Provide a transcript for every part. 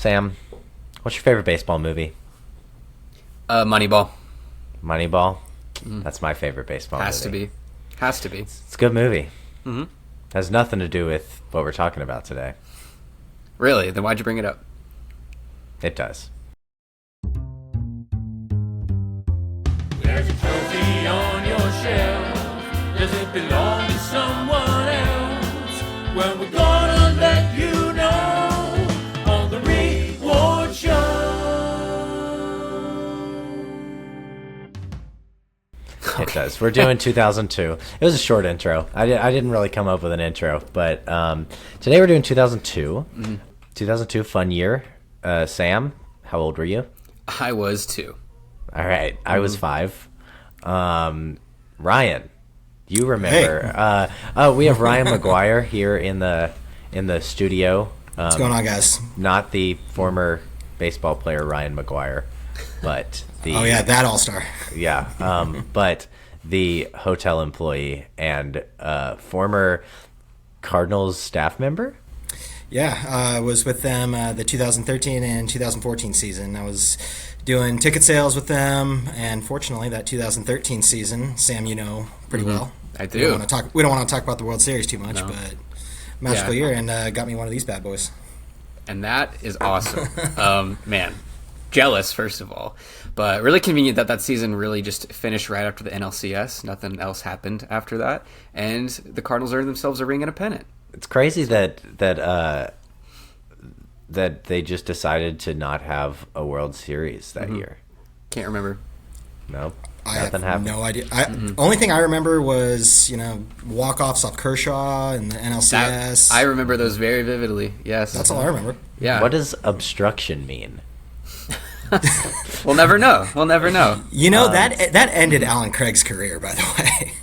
Sam, what's your favorite baseball movie? Moneyball. Moneyball? That's my favorite baseball Has to movie. be. Has to be. It's a good movie. Mm-hmm. Has nothing to do with what we're talking about today. Really? Then why'd you bring it up? It does. There's a trophy on your shelf. Does it belong to someone else? Well, we're gonna let you know on the Reward Show. It does. We're doing 2002. It was a short intro. I didn't really come up with an intro, but today we're doing 2002. 2002, fun year. Sam, how old were you? I was too. All right, I was 5. Ryan, you remember? Hey. We have Ryan McGuire here in the studio. What's going on, guys? Not the former baseball player Ryan McGuire, but the Oh, yeah, that all-star. but the hotel employee and former Cardinals staff member. Yeah, I was with them the 2013 and 2014 season. I was doing ticket sales with them, and fortunately, that 2013 season, Sam, you know pretty well. I do. We don't want to talk about the World Series too much, but magical year, and got me one of these bad boys. And that is awesome. Man, jealous, first of all. But really convenient that season really just finished right after the NLCS. Nothing else happened after that. And the Cardinals earned themselves a ring and a pennant. It's crazy that they just decided to not have a World Series that year. Can't remember. No, I nothing have happened. no idea. Only thing I remember was, walk-offs off Kershaw and the NLCS. I remember those very vividly, yes. That's all I remember. Yeah. What does obstruction mean? We'll never know. We'll never know. That ended Alan Craig's career, by the way.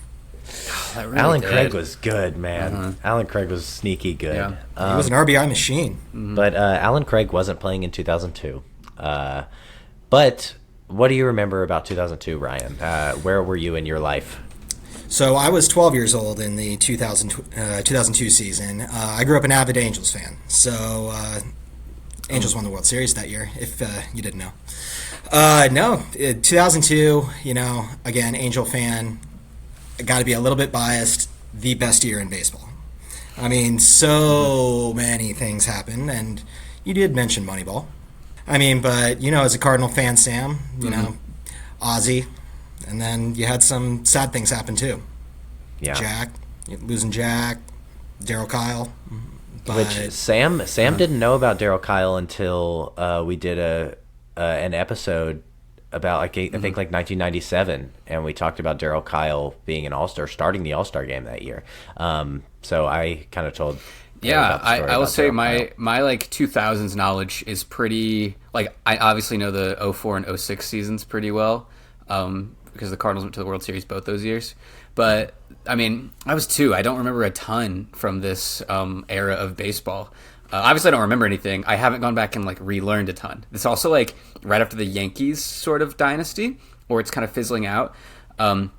That really Alan did. Craig was good, man. Alan Craig was sneaky good. Yeah. He was an RBI machine. But Alan Craig wasn't playing in 2002. But what do you remember about 2002, Ryan? Where were you in your life? So I was 12 years old in the 2002 season. I grew up an avid Angels fan. So Angels won the World Series that year, if you didn't know. 2002, again, Angel fan. Got to be a little bit biased. The best year in baseball. I mean, so many things happened, and you did mention Moneyball. I mean, but as a Cardinal fan, Sam, Ozzie, and then you had some sad things happen too. Yeah. Jack, losing Jack, Darryl Kyle. But, Which Sam didn't know about Darryl Kyle until we did an episode about I think like 1997, and we talked about Darryl Kyle being an All-Star, starting the All-Star game that year. So I kind of told. Yeah, I will say Darryl my like 2000s knowledge is pretty, like, I obviously know the 04 and 06 seasons pretty well, because the Cardinals went to the World Series both those years. But I mean, I was 2. I don't remember a ton from this era of baseball. Obviously, I don't remember anything. I haven't gone back and like relearned a ton. It's also like right after the Yankees sort of dynasty, or it's kind of fizzling out. And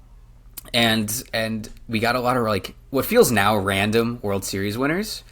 we got a lot of like what feels now random World Series winners.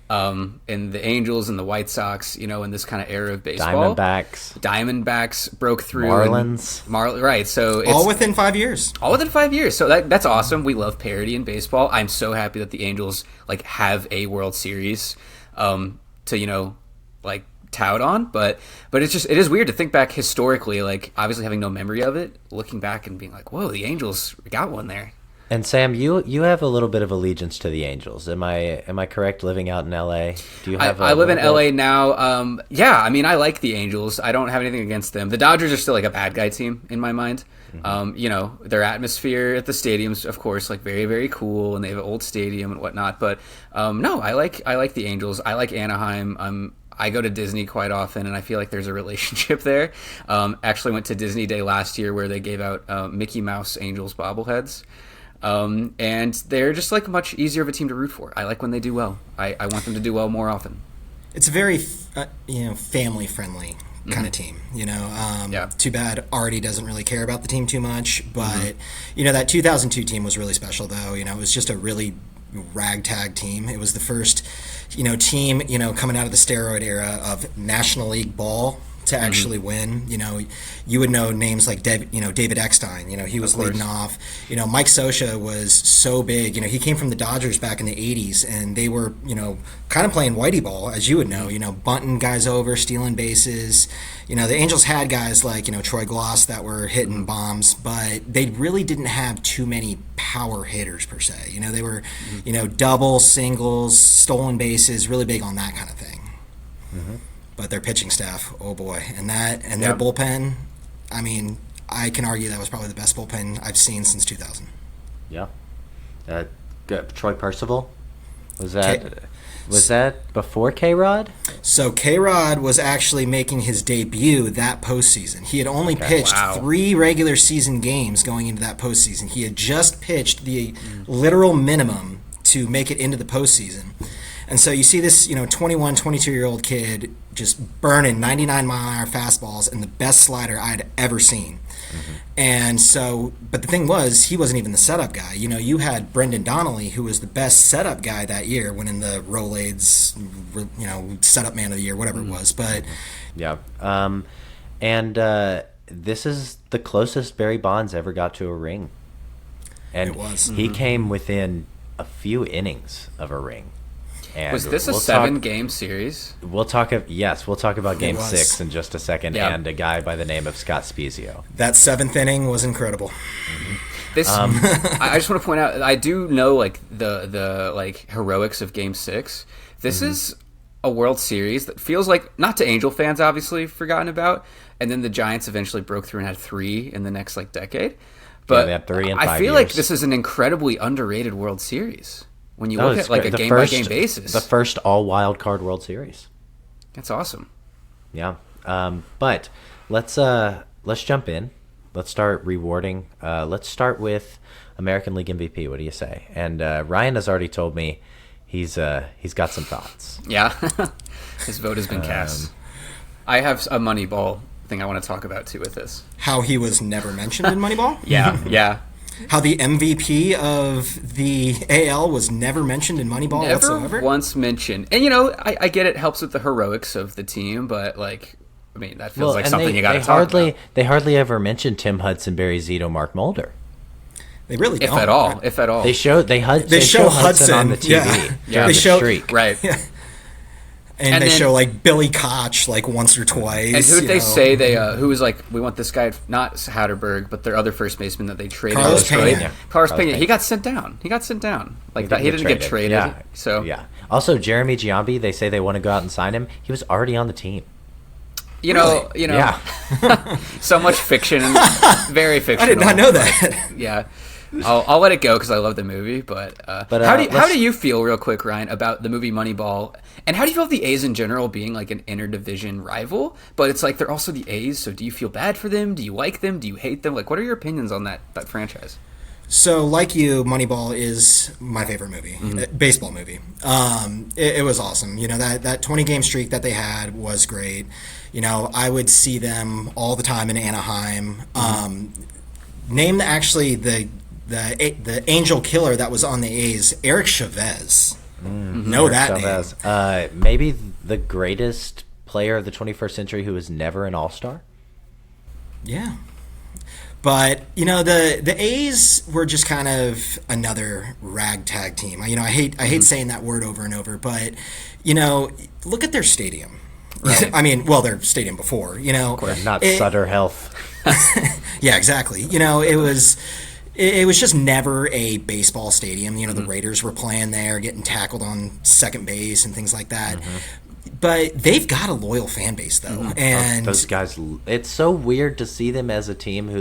And the Angels and the White Sox, in this kind of era of baseball. Diamondbacks broke through. Marlins. Right. So it's all within 5 years. All within 5 years. So that's awesome. We love parity in baseball. I'm so happy that the Angels like have a World Series to like tout on, but it is weird to think back historically, like obviously having no memory of it, looking back and being like, whoa, the Angels got one there. And Sam, you have a little bit of allegiance to the Angels. Am I correct? Living out in LA, do you have? I live in LA now. Yeah, I mean, I like the Angels. I don't have anything against them. The Dodgers are still like a bad guy team in my mind. Their atmosphere at the stadiums, of course, like very, very cool, and they have an old stadium and whatnot. But no, I like the Angels. I like Anaheim. I go to Disney quite often, and I feel like there's a relationship there. Actually went to Disney Day last year where they gave out Mickey Mouse Angels bobbleheads. And they're just like much easier of a team to root for. I like when they do well. I want them to do well more often. It's a very family friendly kind of team. Too bad Artie doesn't really care about the team too much. But that 2002 team was really special though. It was just a really ragtag team. It was the first, team, coming out of the steroid era of National League ball to actually win. You would know names like David Eckstein. He was leading off. Mike Scioscia was so big. He came from the Dodgers back in the '80s, and they were kind of playing whitey ball, as you would know. Bunting guys over, stealing bases. The Angels had guys like Troy Gloss that were hitting bombs, but they really didn't have too many power hitters per se. They were doubles, singles, stolen bases, really big on that kind of thing. But their pitching staff, oh boy, and their bullpen, I mean, I can argue that was probably the best bullpen I've seen since 2000. Yeah. Troy Percival, was that before K-Rod? So K-Rod was actually making his debut that postseason. He had only pitched 3 regular season games going into that postseason. He had just pitched the literal minimum to make it into the postseason. And so you see this, 21, 22-year-old kid just burning 99-mile-an-hour fastballs and the best slider I had ever seen. And so, but the thing was, he wasn't even the setup guy. You had Brendan Donnelly, who was the best setup guy that year, winning the Rolaids, setup man of the year, whatever it was. But yeah, and this is the closest Barry Bonds ever got to a ring, and it was. He came within a few innings of a ring. And was this a 7-game series? We'll talk about Game 6 in just a second, and a guy by the name of Scott Spezio. That 7th inning was incredible. This I just want to point out, I do know the heroics of Game 6. This is a World Series that feels like, not to Angel fans obviously, forgotten about, and then the Giants eventually broke through and had 3 in the next decade. But they had 3 in 5 I feel like this is an incredibly underrated World Series. When you look at a game-by-game basis. The first all-wild card World Series. That's awesome. Yeah. But let's jump in. Let's start rewarding. Let's start with American League MVP. What do you say? And Ryan has already told me he's got some thoughts. Yeah. His vote has been cast. I have a Moneyball thing I want to talk about, too, with this. How he was never mentioned in Moneyball? Yeah. How the MVP of the AL was never mentioned in Moneyball whatsoever? Never once mentioned. And, I get it helps with the heroics of the team, but, that feels like something you got to talk about. They hardly ever mention Tim Hudson, Barry Zito, Mark Mulder. They really don't. If at all. They show Hudson on the TV. Yeah. They show streak. Right. Yeah. And they show Billy Koch once or twice. And who'd they say who was we want this guy, not Hatterberg, but their other first baseman that they traded. Carlos Pena. Carlos Pena. He got sent down. He didn't get traded. Yeah. So yeah. Also, Jeremy Giambi, they say they want to go out and sign him. He was already on the team. Yeah. So much fiction, very fictional. I did not know that. Yeah. I'll let it go because I love the movie, but how do you feel, real quick, Ryan, about the movie Moneyball, and how do you feel of the A's in general being an interdivision rival? But it's they're also the A's, so do you feel bad for them? Do you like them? Do you hate them? What are your opinions on that franchise? So, like you, Moneyball is my favorite movie, baseball movie. It was awesome. That 20-game streak that they had was great. I would see them all the time in Anaheim. Name the Angel Killer that was on the A's, Eric Chavez. Know Eric that Chavez. name. Maybe the greatest player of the 21st century who was never an All-Star. Yeah. But, the A's were just kind of another ragtag team. I hate saying that word over and over, but, look at their stadium. Right? Their stadium before, Not Sutter Health. Yeah, exactly. It was just never a baseball stadium. The Raiders were playing there, getting tackled on second base and things like that. But they've got a loyal fan base, though. And those guys, it's so weird to see them as a team who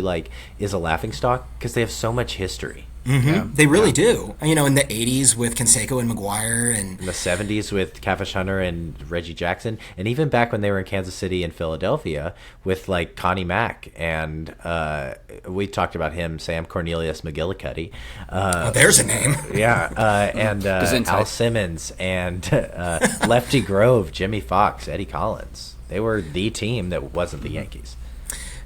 is a laughingstock because they have so much history. Yeah. They really do. In the 80s with Canseco and McGuire. And in the 70s with Cavish Hunter and Reggie Jackson. And even back when they were in Kansas City and Philadelphia with Connie Mack. And we talked about him, Sam Cornelius McGillicuddy. There's a name. Yeah. And Al Simmons and Lefty Grove, Jimmy Fox, Eddie Collins. They were the team that wasn't the Yankees.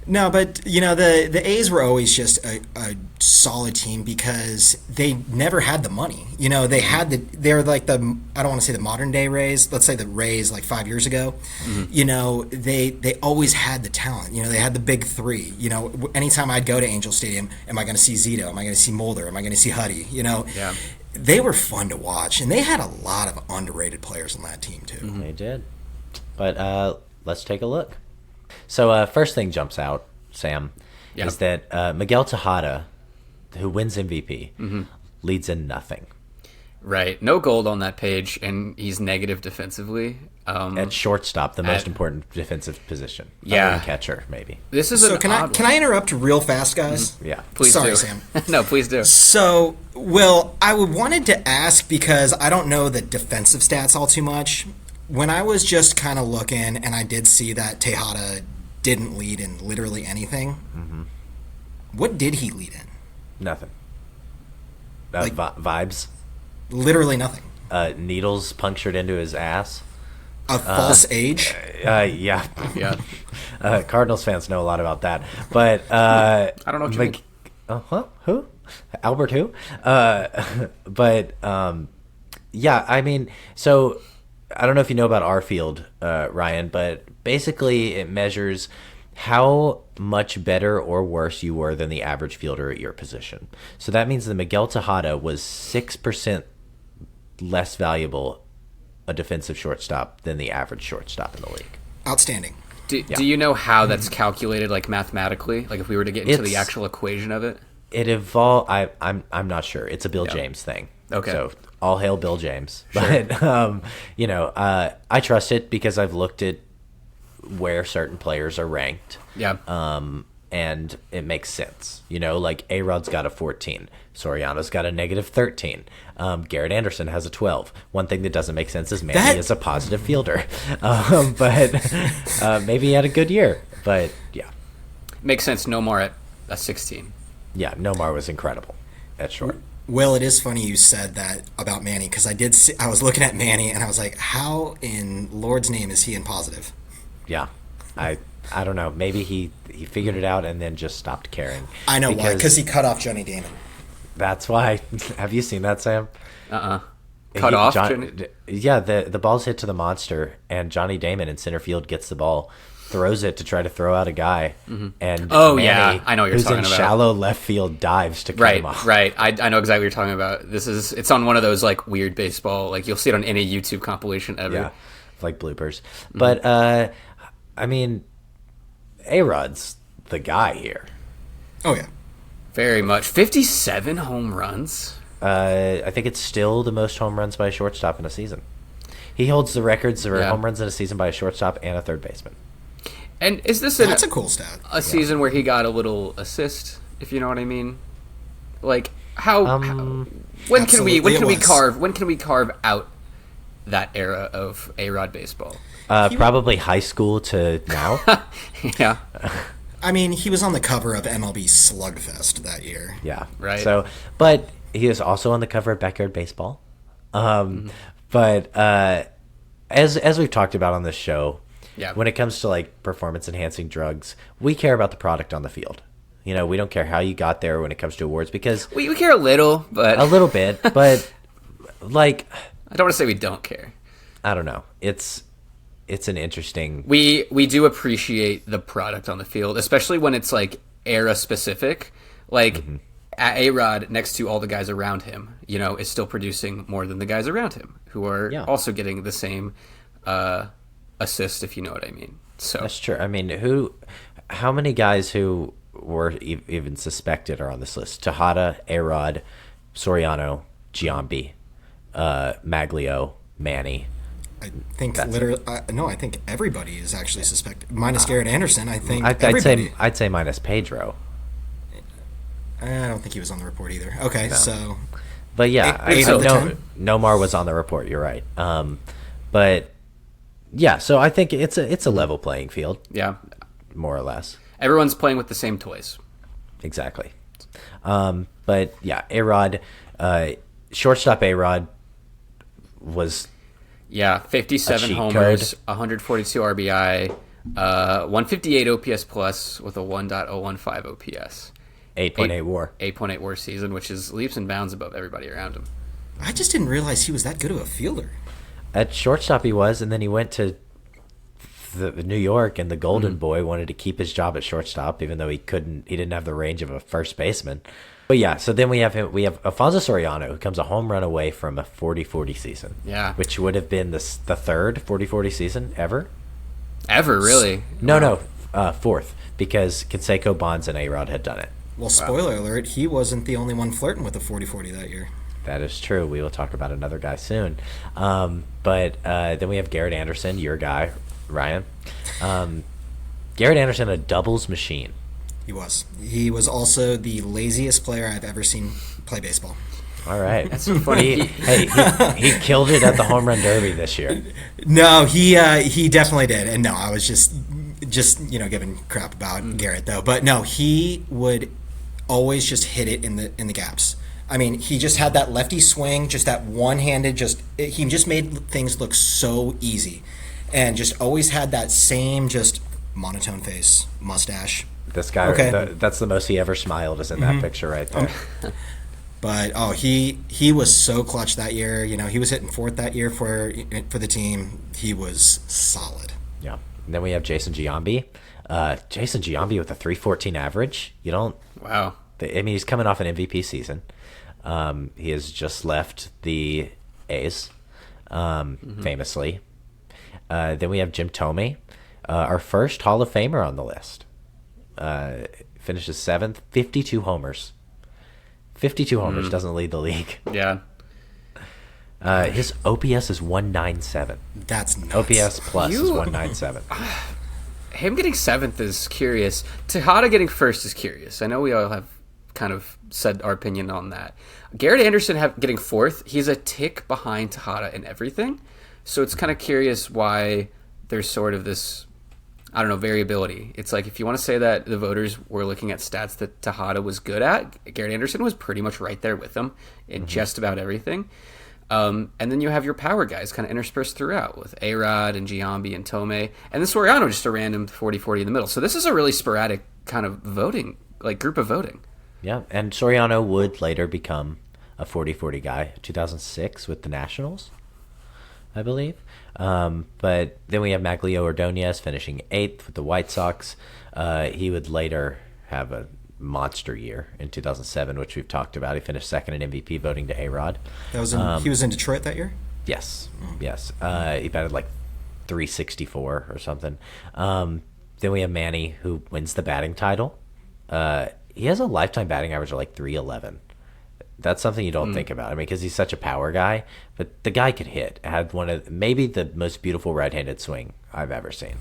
No, but the A's were always just a solid team because they never had the money. They're like I don't want to say the modern day Rays. Let's say the Rays like 5 years ago. They always had the talent. They had the big three. Anytime I'd go to Angel Stadium, am I going to see Zito? Am I going to see Mulder? Am I going to see Huddy? Yeah. They were fun to watch, and they had a lot of underrated players on that team too. They did. But let's take a look. So first thing jumps out, Sam, is that Miguel Tejada, who wins MVP, leads in nothing. Right. No gold on that page, and he's negative defensively. At shortstop, the most important defensive position. Yeah. Other than catcher, maybe. This is So can I interrupt real fast, guys? Yeah. Please Sorry, do. Sam. No, please do. So, Will, I wanted to ask because I don't know the defensive stats all too much. When I was just kind of looking, and I did see that Tejada didn't lead in literally anything, what did he lead in? Nothing. Like- Vibes. Literally nothing. Needles punctured into his ass. A false age? Yeah. Yeah. Cardinals fans know a lot about that. But I don't know what you mean. Who? Albert who? But yeah, I mean, so I don't know if you know about our field, Ryan, but basically it measures how much better or worse you were than the average fielder at your position. So that means that Miguel Tejada was 6% less valuable a defensive shortstop than the average shortstop in the league. Outstanding. Do you know how that's calculated, like mathematically? Like if we were to get into the actual equation of it? It evolved. I'm not sure. It's a Bill James thing. Okay. So all hail Bill James. Sure. But I trust it because I've looked at where certain players are ranked. Yeah. And it makes sense. Like A-Rod's got a 14. Soriano's got a negative 13. Garrett Anderson has a 12. One thing that doesn't make sense is Manny is a positive fielder. But maybe he had a good year. But yeah. Makes sense. Nomar at a 16. Yeah, Nomar was incredible at short. Will, it is funny you said that about Manny because I was looking at Manny and I was like, how in Lord's name is he in positive? Yeah. I don't know. Maybe he figured it out and then just stopped caring. I know why. Because he cut off Johnny Damon. That's why. Have you seen that, Sam? Cut off? Yeah, the ball's hit to the monster, and Johnny Damon in center field gets the ball, throws it to try to throw out a guy, and Manny, I know what you're who's talking in about. Shallow left field dives to cut him off. Right. I know exactly what you're talking about. It's on one of those like weird baseball, like you'll see it on any YouTube compilation ever. Yeah, like bloopers. But I mean, A-Rod's the guy here. Oh yeah. Very much. 57 home runs. I think it's still the most home runs by a shortstop in a season. He holds the records for home runs in a season by a shortstop and a third baseman. And is this that's a cool stat? A season where he got a little assist, if you know what I mean? Like when can we carve out that era of A-Rod baseball? Probably high school to now. Yeah. I mean, he was on the cover of MLB Slugfest that year. Yeah. Right. So, but he is also on the cover of Backyard Baseball. But as we've talked about on this show, when it comes to like performance enhancing drugs, we care about the product on the field. We don't care how you got there when it comes to awards because we care a little, but a little bit, but like I don't want to say we don't care. I don't know. It's an interesting. We do appreciate the product on the field, especially when it's like era specific. Like A-Rod next to all the guys around him, is still producing more than the guys around him who are also getting the same assist, if you know what I mean. So that's true. I mean, how many guys who were even suspected are on this list? Tejada, A-Rod, Soriano, Giambi, Maglio, Manny. I think I think everybody is actually suspected. Minus Garrett Anderson, I think I'd say minus Pedro. I don't think he was on the report either. Okay, so. But yeah, Nomar was on the report. You're right. But yeah, so I think it's a level playing field. Yeah, more or less. Everyone's playing with the same toys. Exactly. But yeah, A-Rod, shortstop A-Rod was. Yeah, 57 homers, 142 RBI, 158 OPS plus with a 1.015 OPS. 8.8 WAR. 8.8 WAR season, which is leaps and bounds above everybody around him. I just didn't realize he was that good of a fielder. At shortstop he was, and then he went to the New York, and the Golden Boy wanted to keep his job at shortstop, even though he didn't have the range of a first baseman. But yeah, so then we have Alfonso Soriano, who comes a home run away from a 40-40 season. Yeah. Which would have been the third 40-40 season ever. Ever, really? No, fourth, because Canseco, Bonds, and A-Rod had done it. Well, spoiler alert, he wasn't the only one flirting with a 40-40 that year. That is true. We will talk about another guy soon. But then we have Garrett Anderson, your guy, Ryan. Garrett Anderson, a doubles machine. He was. He was also the laziest player I've ever seen play baseball. All right. That's funny. He killed it at the home run derby this year. No, he definitely did. And no, I was just giving crap about Garrett though. But no, he would always just hit it in the gaps. I mean, he just had that lefty swing, just that one-handed, he just made things look so easy. And just always had that same just monotone face, mustache. This guy, okay. That's the most he ever smiled is in that picture right there. But he was so clutch that year. You know, he was hitting fourth that year for the team. He was solid. Yeah. And then we have Jason Giambi. Jason Giambi with a 3.14 average. You don't. Wow. I mean, he's coming off an MVP season. He has just left the A's, famously. Then we have Jim Thome, our first Hall of Famer on the list. Finishes 7th, 52 homers. 52 homers, doesn't lead the league. Yeah. His OPS is 197. That's nuts. OPS plus is 197. Him getting 7th is curious. Tejada getting first is curious. I know we all have kind of said our opinion on that. Garrett Anderson getting 4th, he's a tick behind Tejada in everything. So it's kind of curious why there's sort of this, I don't know, variability. It's like if you want to say that the voters were looking at stats that Tejada was good at, Garrett Anderson was pretty much right there with them in just about everything. And then you have your power guys kind of interspersed throughout with A-Rod and Giambi and Thome. And then Soriano, just a random 40-40 in the middle. So this is a really sporadic kind of voting, like group of voting. Yeah, and Soriano would later become a 40-40 guy, 2006 with the Nationals, I believe. But then we have Maglio Ordonez finishing 8th with the White Sox. He would later have a monster year in 2007, which we've talked about. He finished 2nd in MVP voting to A-Rod. He was in Detroit that year? Yes. Yes. He batted like 364 or something. Then we have Manny, who wins the batting title. He has a lifetime batting average of like 311. That's something you don't think about. I mean, because he's such a power guy, but the guy could hit. Had one of maybe the most beautiful right-handed swing I've ever seen.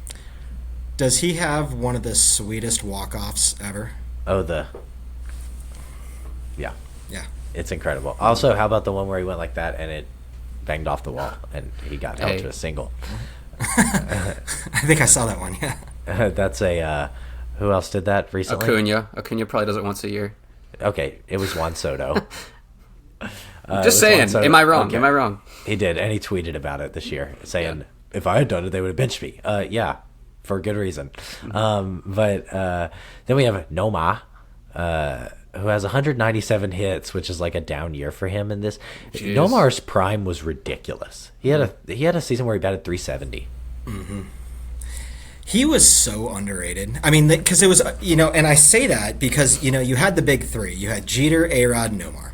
Does he have one of the sweetest walk-offs ever? Oh, yeah, it's incredible. Also, how about the one where he went like that and it banged off the wall and he got held to a single? I think I saw that one. Yeah, that's a. Who else did that recently? Acuna probably does it once a year. Okay, it was Juan Soto. Just saying, am I wrong? Okay. Am I wrong? He did, and he tweeted about it this year, saying, if I had done it, they would have benched me. Yeah, for good reason. But then we have Noma, who has 197 hits, which is like a down year for him in this. Jeez. Nomar's prime was ridiculous. He had a season where he batted 370. Mm-hmm. He was so underrated. I mean, because it was, and I say that because, you had the big three. You had Jeter, A-Rod, and Nomar.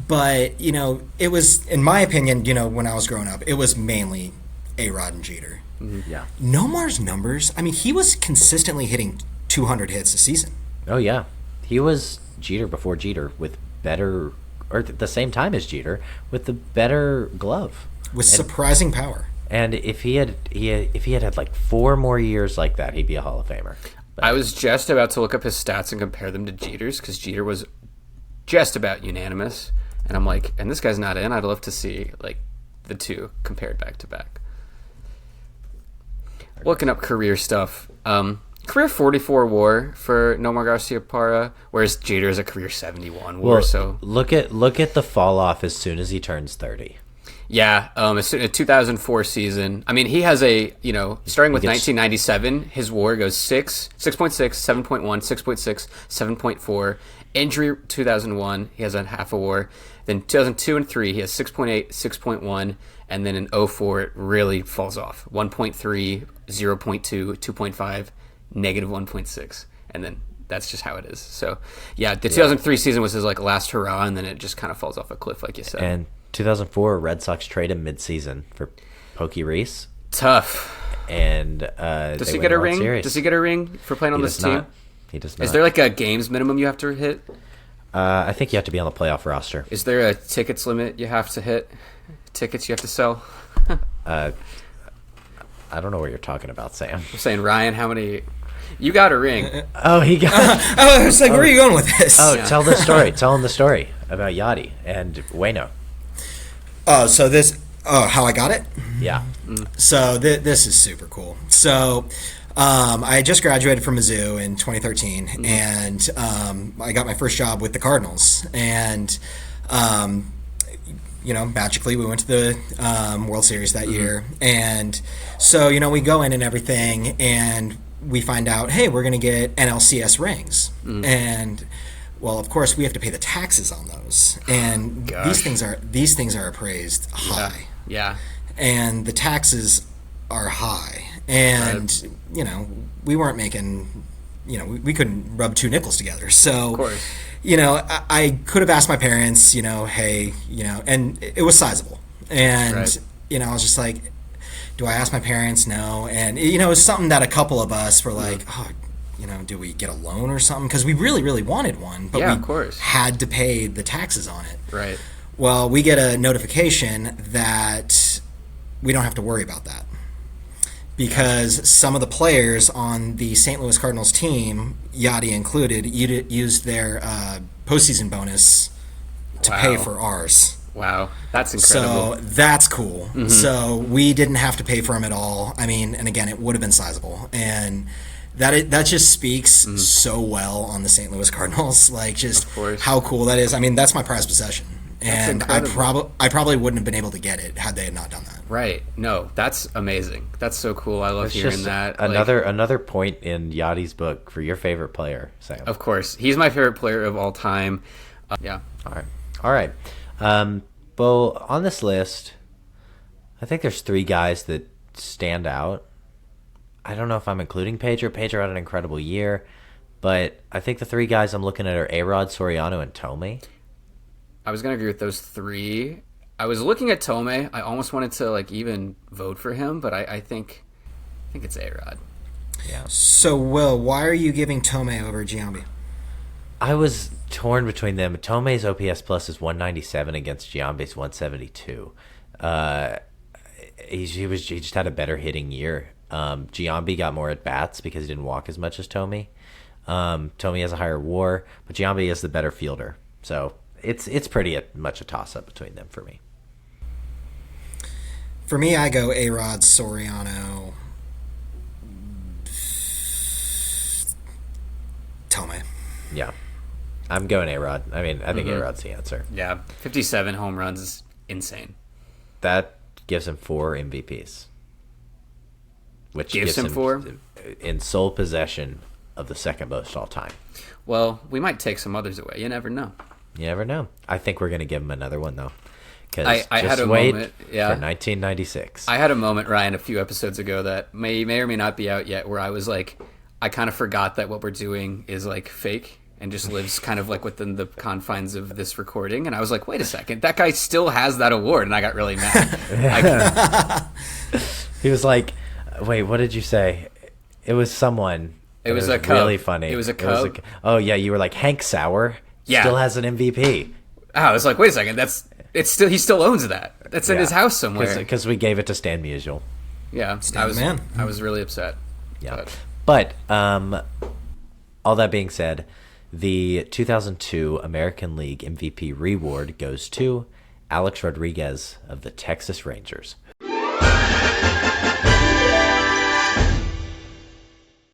But, it was, in my opinion, when I was growing up, it was mainly A-Rod and Jeter. Mm-hmm. Yeah. Nomar's numbers, I mean, he was consistently hitting 200 hits a season. Oh, yeah. He was Jeter before Jeter with better, or at the same time as Jeter, with the better glove. With surprising power. And if he had like 4 more years like that, he'd be a Hall of Famer. But I was just about to look up his stats and compare them to Jeter's because Jeter was just about unanimous. And I'm like, and this guy's not in. I'd love to see like the two compared back to back. Looking up career stuff. Career 44 WAR for Nomar Garciaparra, whereas Jeter is a career 71 WAR. Well, so look at the fall off as soon as he turns 30. Yeah, it's a 2004 season. I mean, he has starting with 1997, his WAR goes 6.6, 7.1, 6.6, 7.4. Injury 2001, he has a half a WAR. Then 2002 and 3, he has 6.8, 6.1, and then in 04 it really falls off. 1.3, 0.2, 2.5, negative 1.6, and then that's just how it is. So, yeah, the 2003 season was his last hurrah, and then it just kind of falls off a cliff, like you said. And 2004, Red Sox trade him mid-season for Pokey Reese. Tough. And does he get a ring? Series. Does he get a ring for playing on this team? He does not. Is there a games minimum you have to hit? I think you have to be on the playoff roster. Is there a tickets limit you have to hit? Tickets you have to sell? I don't know what you're talking about, Sam. I'm saying, Ryan, how many? You got a ring. Oh, he got. I was like, where are you going with this? Oh, yeah. Tell the story. Tell him the story about Yachty and Ueno. Oh, so this. Oh, how I got it? Yeah. So this is super cool. So I just graduated from Mizzou in 2013, and I got my first job with the Cardinals. And magically we went to the World Series that year. And so we go in and everything, and we find out, hey, we're going to get NLCS rings, and well, of course, we have to pay the taxes on those, and these things are appraised high. Yeah. And the taxes are high, and we weren't making, we couldn't rub two nickels together. So, of course. I could have asked my parents, hey, and it was sizable, and I was just like, do I ask my parents? No, and it was something that a couple of us were like, oh, do we get a loan or something? Because we really, really wanted one, but we of course. had to pay the taxes on it. Right. Well, we get a notification that we don't have to worry about that because some of the players on the St. Louis Cardinals team, Yachty included, used their postseason bonus to pay for ours. Wow, that's incredible. So that's cool. So we didn't have to pay for them at all. I mean, and again, it would have been sizable, and that just speaks so well on the St. Louis Cardinals, just how cool that is. I mean, that's my prized possession, and I probably wouldn't have been able to get it had they had not done that. Right? No, that's amazing. That's so cool. I love hearing that. Another point in Yachty's book for your favorite player, Sam. Of course, he's my favorite player of all time. Yeah. All right. Bo, on this list, I think there's three guys that stand out. I don't know if I'm including Pedro. Pedro had an incredible year, but I think the three guys I'm looking at are A-Rod, Soriano, and Tomei. I was going to agree with those three. I was looking at Tomei. I almost wanted to even vote for him, but I think it's A-Rod. Yeah. So, Will, why are you giving Tomei over Giambi? I was torn between them. Tomei's OPS plus is 197 against Giambi's 172. He just had a better hitting year. Giambi got more at bats because he didn't walk as much as Tomei. Tomei has a higher WAR, but Giambi is the better fielder. So it's pretty much a toss up between them for me. For me, I go A-Rod, Soriano, Tomei. Yeah. I'm going A-Rod. I mean, I think A-Rod's the answer. Yeah, 57 home runs is insane. That gives him 4 MVPs. Which gives him 4? In sole possession of the second most all time. Well, we might take some others away. You never know. You never know. I think we're going to give him another one, though. I had a moment for 1996. I had a moment, Ryan, a few episodes ago that may or may not be out yet, where I was like, I kind of forgot that what we're doing is fake and just lives kind of within the confines of this recording. And I was like, wait a second, that guy still has that award. And I got really mad. He was like, wait, what did you say? It was someone. It was a Cub. Really funny. It was a Cub. Oh, yeah, you were like, Hank Sauer still has an MVP. I was like, wait a second, he still owns that. That's in his house somewhere. Because we gave it to Stan Musial. Yeah, I was really upset. Yeah. But all that being said, the 2002 American League MVP reward goes to Alex Rodriguez of the Texas Rangers,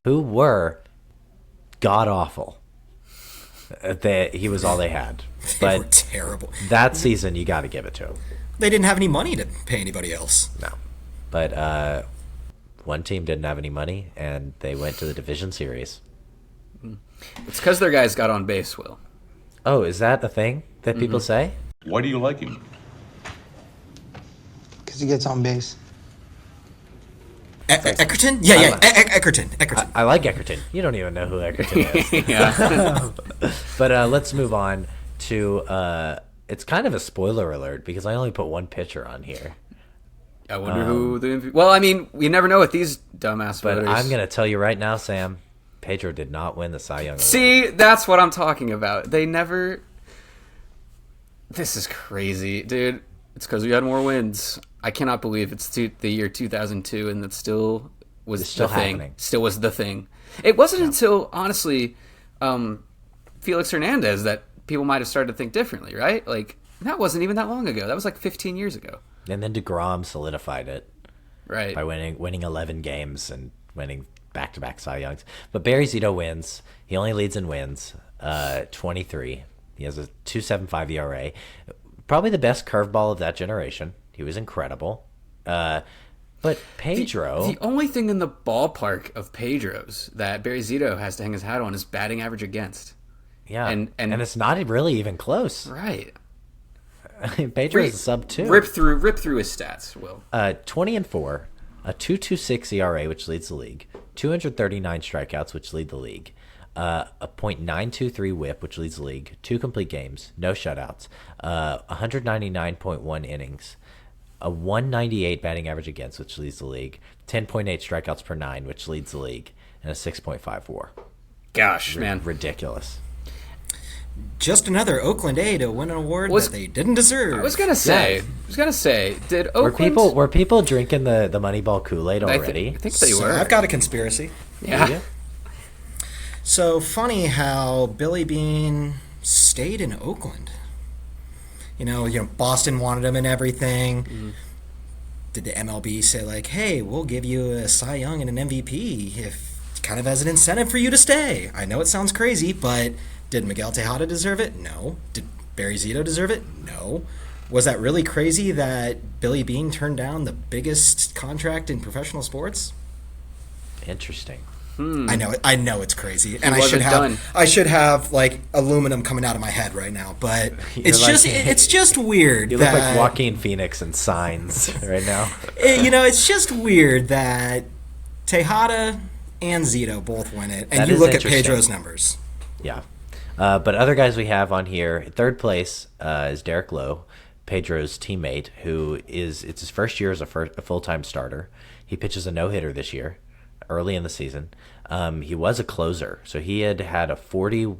who were god-awful. He was all they had. They were terrible. That season, you got to give it to him. They didn't have any money to pay anybody else. No. But one team didn't have any money, and they went to the division series. It's because their guys got on base, Will. Oh, is that a thing that people say? Why do you like him? Because he gets on base. Eckerton? Yeah. Eckerton. I like Eckerton. You don't even know who Eckerton is. Yeah. But let's move on to it's kind of a spoiler alert because I only put one pitcher on here. I wonder who the MVP... Well, I mean, we never know with these dumbass But voters. I'm going to tell you right now, Sam, Pedro did not win the Cy Young Award. See, that's what I'm talking about. They never... This is crazy, dude. It's because we had more wins. I cannot believe it's the year 2002 and that still was It's still the thing. happening. Still was the thing. It wasn't until, honestly, Felix Hernandez that people might have started to think differently, right? Like, that wasn't even that long ago. That was like 15 years ago. And then DeGrom solidified it Right. by winning 11 games and winning back-to-back Cy Youngs. But Barry Zito wins. He only leads in wins, 23. He has a 2.75 ERA. Probably the best curveball of that generation. He was incredible. But Pedro... The only thing in the ballpark of Pedro's that Barry Zito has to hang his hat on is batting average against. Yeah, and it's not really even close. Right. Pedro is a sub 2. Rip through his stats, Will. 20-4, a 2.26 ERA, which leads the league, 239 strikeouts, which lead the league, a .923 WHIP, which leads the league, 2 complete games, no shutouts, 199.1 innings, a 198 batting average against, which leads the league, 10.8 strikeouts per 9, which leads the league, and a 6.5 WAR. Gosh, man. Ridiculous. Just another Oakland A to win an award that they didn't deserve. I was gonna say, did Oakland... Were people drinking the Moneyball Kool-Aid already? I think they So were. I've got a conspiracy. Yeah. So funny how Billy Beane stayed in Oakland. You know, Boston wanted him and everything. Mm-hmm. Did the MLB say like, "Hey, we'll give you a Cy Young and an MVP if kind of as an incentive for you to stay"? I know it sounds crazy, but did Miguel Tejada deserve it? No. Did Barry Zito deserve it? No. Was that really crazy that Billy Beane turned down the biggest contract in professional sports? Interesting. I know it's crazy, and wasn't done. I should have like aluminum coming out of my head right now, but it's just weird. You that, look like Joaquin Phoenix in Signs right now. It's just weird that Tejada and Zito both win it, and That you is look at interesting. Pedro's numbers. Yeah. But other guys we have on here, third place is Derek Lowe, Pedro's teammate, it's his first year as a full-time starter. He pitches a no-hitter this year, early in the season. He was a closer, so he had a 40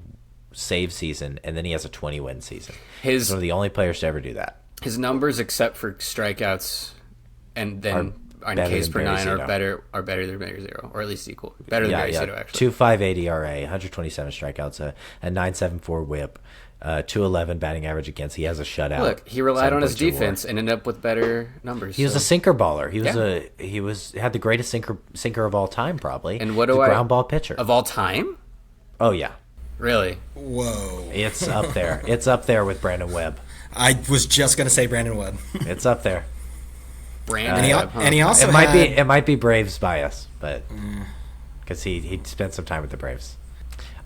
save season, and then he has a 20-win season. He's one of the only players to ever do that. His numbers, except for strikeouts, and then on better Ks than per Barry 9 Zito. are better than Barry Zero, or at least equal. Better than Barry Zito, actually. 2.58 ERA, 127 strikeouts, a 9.74 WHIP, 2.11 batting average against. He has a shutout. Look, he relied on his 7.2 WAR. defense and ended up with better numbers. He was a sinker baller. He had the greatest sinker of all time, probably. And what He's do a I ground ball pitcher of all time? Oh yeah, Really? Whoa! it's up there. It's up there with Brandon Webb. I was just gonna say Brandon Webb, It's up there. Brandon. and he also It might be Braves bias, but because he spent some time with the Braves.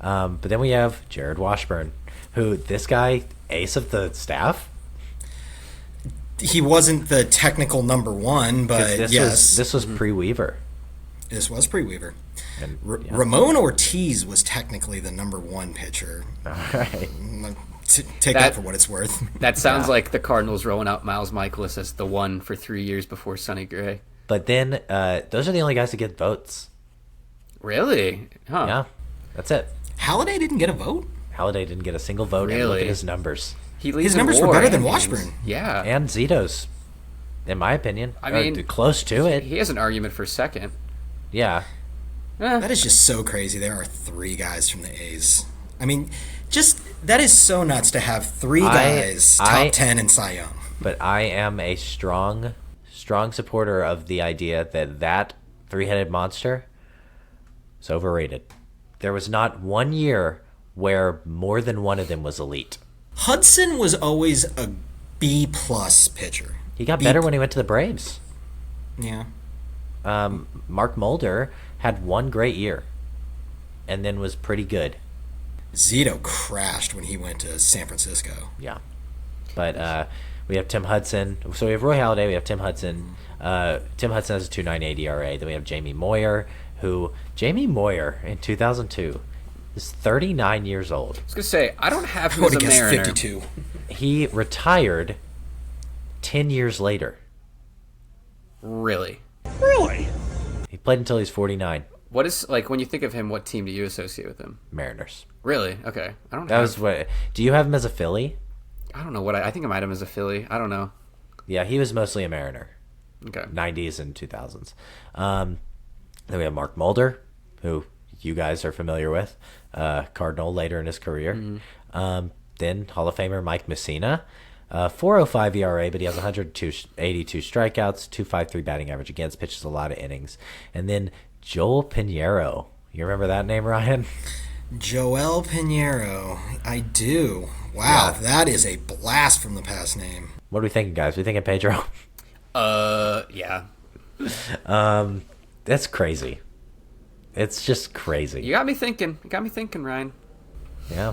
But then we have Jared Washburn, who this guy ace of the staff. he wasn't the technical number one, but This was pre-Weaver. This was pre-Weaver. And, yeah. Ramon Ortiz was technically the number one pitcher. All right. Take that for what it's worth. That sounds like the Cardinals rolling out Miles Michaelis as the one for 3 years before Sonny Gray. But then those are the only guys that get votes. Really? Huh. Yeah, that's it. Halliday didn't get a vote. Halliday didn't get a single vote. And look Really? at his numbers. He leads His in numbers were WAR better than and Washburn. innings. Yeah. And Zito's, in my opinion. I mean, close to it. He has an argument for second. Yeah. That is just so crazy. There are 3 guys from the A's. I mean, that is so nuts to have 3 guys top 10 in Cy Young. But I am a strong supporter of the idea that three-headed monster is overrated. There was not one year where more than one of them was elite. Hudson was always a B plus pitcher. He got better when he went to the Braves. Yeah. Mark Mulder had one great year and then was pretty good. Zito crashed when he went to San Francisco. Yeah. But we have Tim Hudson. So we have Roy Halladay. We have Tim Hudson. Tim Hudson has a 2.98 ERA. Then we have Jamie Moyer, Jamie Moyer in 2002 is 39 years old. I was going to say, I don't have him as a Mariner. 52. He retired 10 years later. Really? He played until he's 49. What is, like, when you think of him, what team do you associate with him? Mariners. Really? Okay. I don't That was what. Do you have him as a Philly? I don't know what I think I might have him as a Philly. I don't know. Yeah, he was mostly a Mariner. Okay. 90s and 2000s. Then we have Mark Mulder, who you guys are familiar with, Cardinal later in his career. Mm-hmm. Then Hall of Famer Mike Messina, 4.05 ERA, but he has 182 strikeouts, 2.53 batting average against, pitches a lot of innings. And then Joel Pinheiro. You remember that name, Ryan? Joel Pinheiro. I do. Wow, that is a blast from the past name. What are we thinking, guys? We thinking Pedro? Yeah. That's crazy. It's just crazy. You got me thinking. Ryan. Yeah.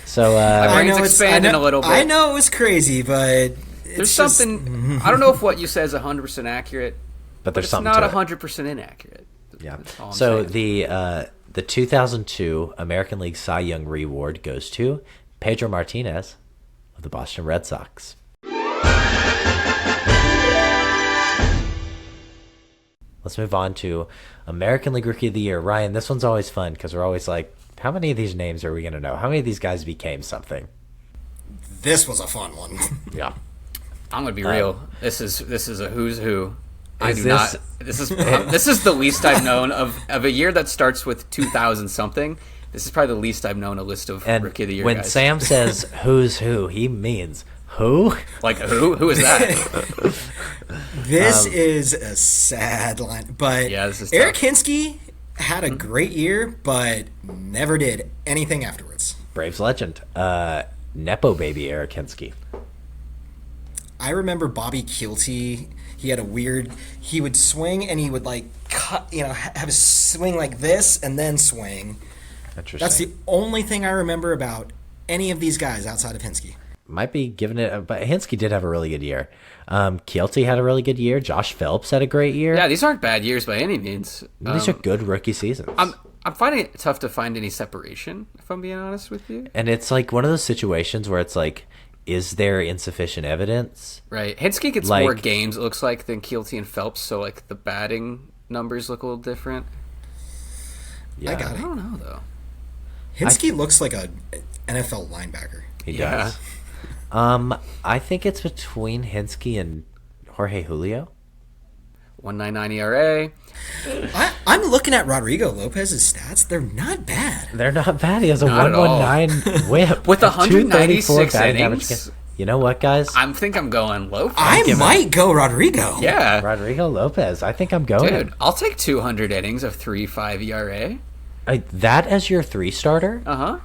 So My brain's expanding a little bit. I know it was crazy, but There's something. I don't know if what you said is 100% accurate, but there's it's something not to it. 100% inaccurate. Yeah. That's all I'm So saying. the 2002 American League Cy Young Award goes to Pedro Martinez of the Boston Red Sox. Let's move on to American League Rookie of the Year. Ryan, this one's always fun because we're always like, how many of these names are we going to know? How many of these guys became something? this was a fun one. Yeah. I'm gonna be real. This is a who's who. Is this- This is the least I've known of a year that starts with 2000 something. This is probably the least I've known a list of And Rookie of the Year when guys. Sam says who's who, he means who? Like who? Who is that? This is a sad line, but Yeah, this is Eric tough. Hinsky had a great year, but never did anything afterwards. Braves legend. Nepo baby Eric Hinsky. I remember Bobby Kielty. He had a weird. He would swing and he would like cut. Have a swing like this and then swing. Interesting. That's the only thing I remember about any of these guys outside of Hinsky. Might be giving it, but Hinsky did have a really good year. Kielty had a really good year. Josh Phelps had a great year. Yeah, these aren't bad years by any means. These are good rookie seasons. I'm finding it tough to find any separation, if I'm being honest with you. And it's like one of those situations where it's like, is there insufficient evidence? Right. Hinsky gets Like- more games, it looks like, than Kielty and Phelps, so like the batting numbers look a little different. Yeah, I got I it. don't know though. Hinsky looks like a NFL linebacker. he Yeah. does. I think it's between Hinsky and Jorge Julio. 1.99 ERA. I'm looking at Rodrigo Lopez's stats. They're not bad. They're not bad. He has a Not at all. 119 whip With a 196 234 batting innings? average. You know what, guys? I think I'm going Lopez. I might go Rodrigo. Yeah. Rodrigo Lopez. I think I'm going. Dude, I'll take 200 innings of 3.5 ERA. That as your 3 starter? Uh-huh.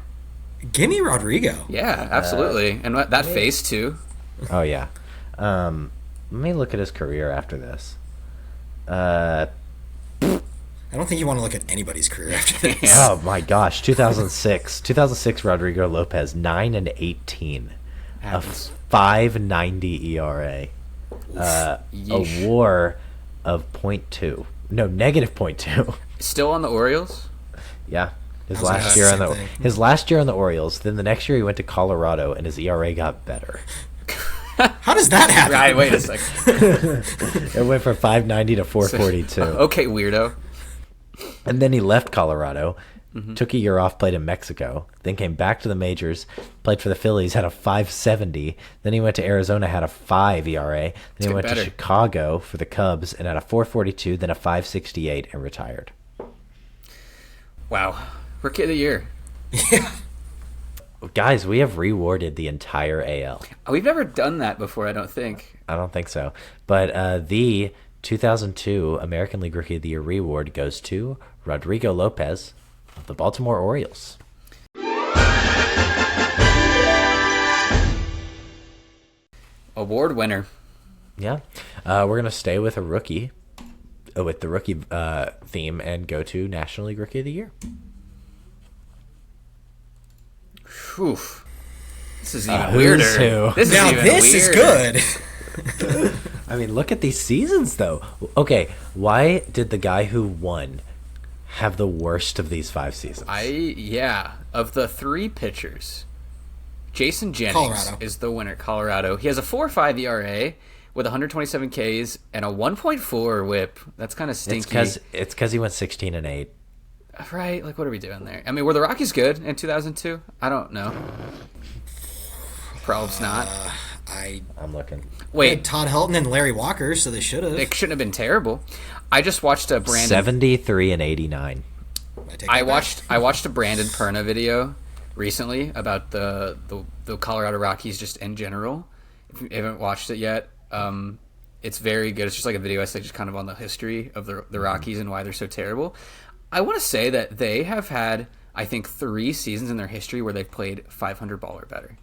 Give me Rodrigo. Yeah, absolutely. And that face, too. Oh yeah. Let me look at his career after this. Uh, I don't think you want to look at anybody's career after this. oh my gosh, 2006 Rodrigo Lopez 9-18, a Happens. 5.90 ERA, a Yeesh. WAR of .2, no -.2. Still on the Orioles? Yeah, his I was gonna last say year the on the same thing. his last year on the Orioles. Then the next year he went to Colorado and his ERA got better. How does that happen? Right, wait a second. It went from 5.90 to 4.42. Okay, weirdo. And then he left Colorado, Mm-hmm. took a year off, played in Mexico, then came back to the majors, played for the Phillies, had a 5.70. Then he went to Arizona, had a 5 ERA. Then he get went better. to Chicago for the Cubs and had a 4.42, then a 5.68, and retired. Wow. Rookie of the Year. Yeah. Guys, we have rewarded the entire AL. We've never done that before, I don't think. I don't think so. But the 2002 American League Rookie of the Year reward goes to Rodrigo Lopez of the Baltimore Orioles. Award winner. Yeah. We're going to stay with a rookie, with the rookie theme, and go to National League Rookie of the Year. Whew. This is even Who's weirder. who? This is Now even this is weirder. good. I mean, look at these seasons, though. Okay, why did the guy who won have the worst of these 5 seasons? Of the 3 pitchers, Jason Jennings Colorado. is the winner. Colorado. He has a 4.5 ERA with 127 Ks and a 1.4 WHIP. That's kind of stinky. It's because he went 16-8. Right? Like, what are we doing there? I mean, were the Rockies good in 2002? I don't know. Probably not. I'm looking. Wait, Todd Helton and Larry Walker, so they should have. it shouldn't have been terrible. I just watched a Brandon. 73-89. I watched a Brandon Perna video recently about the Colorado Rockies just in general. If you haven't watched it yet, it's very good. It's just like a video essay just kind of on the history of the Rockies and why they're so terrible. I want to say that they have had, I think, 3 seasons in their history where they've played 500 ball or better.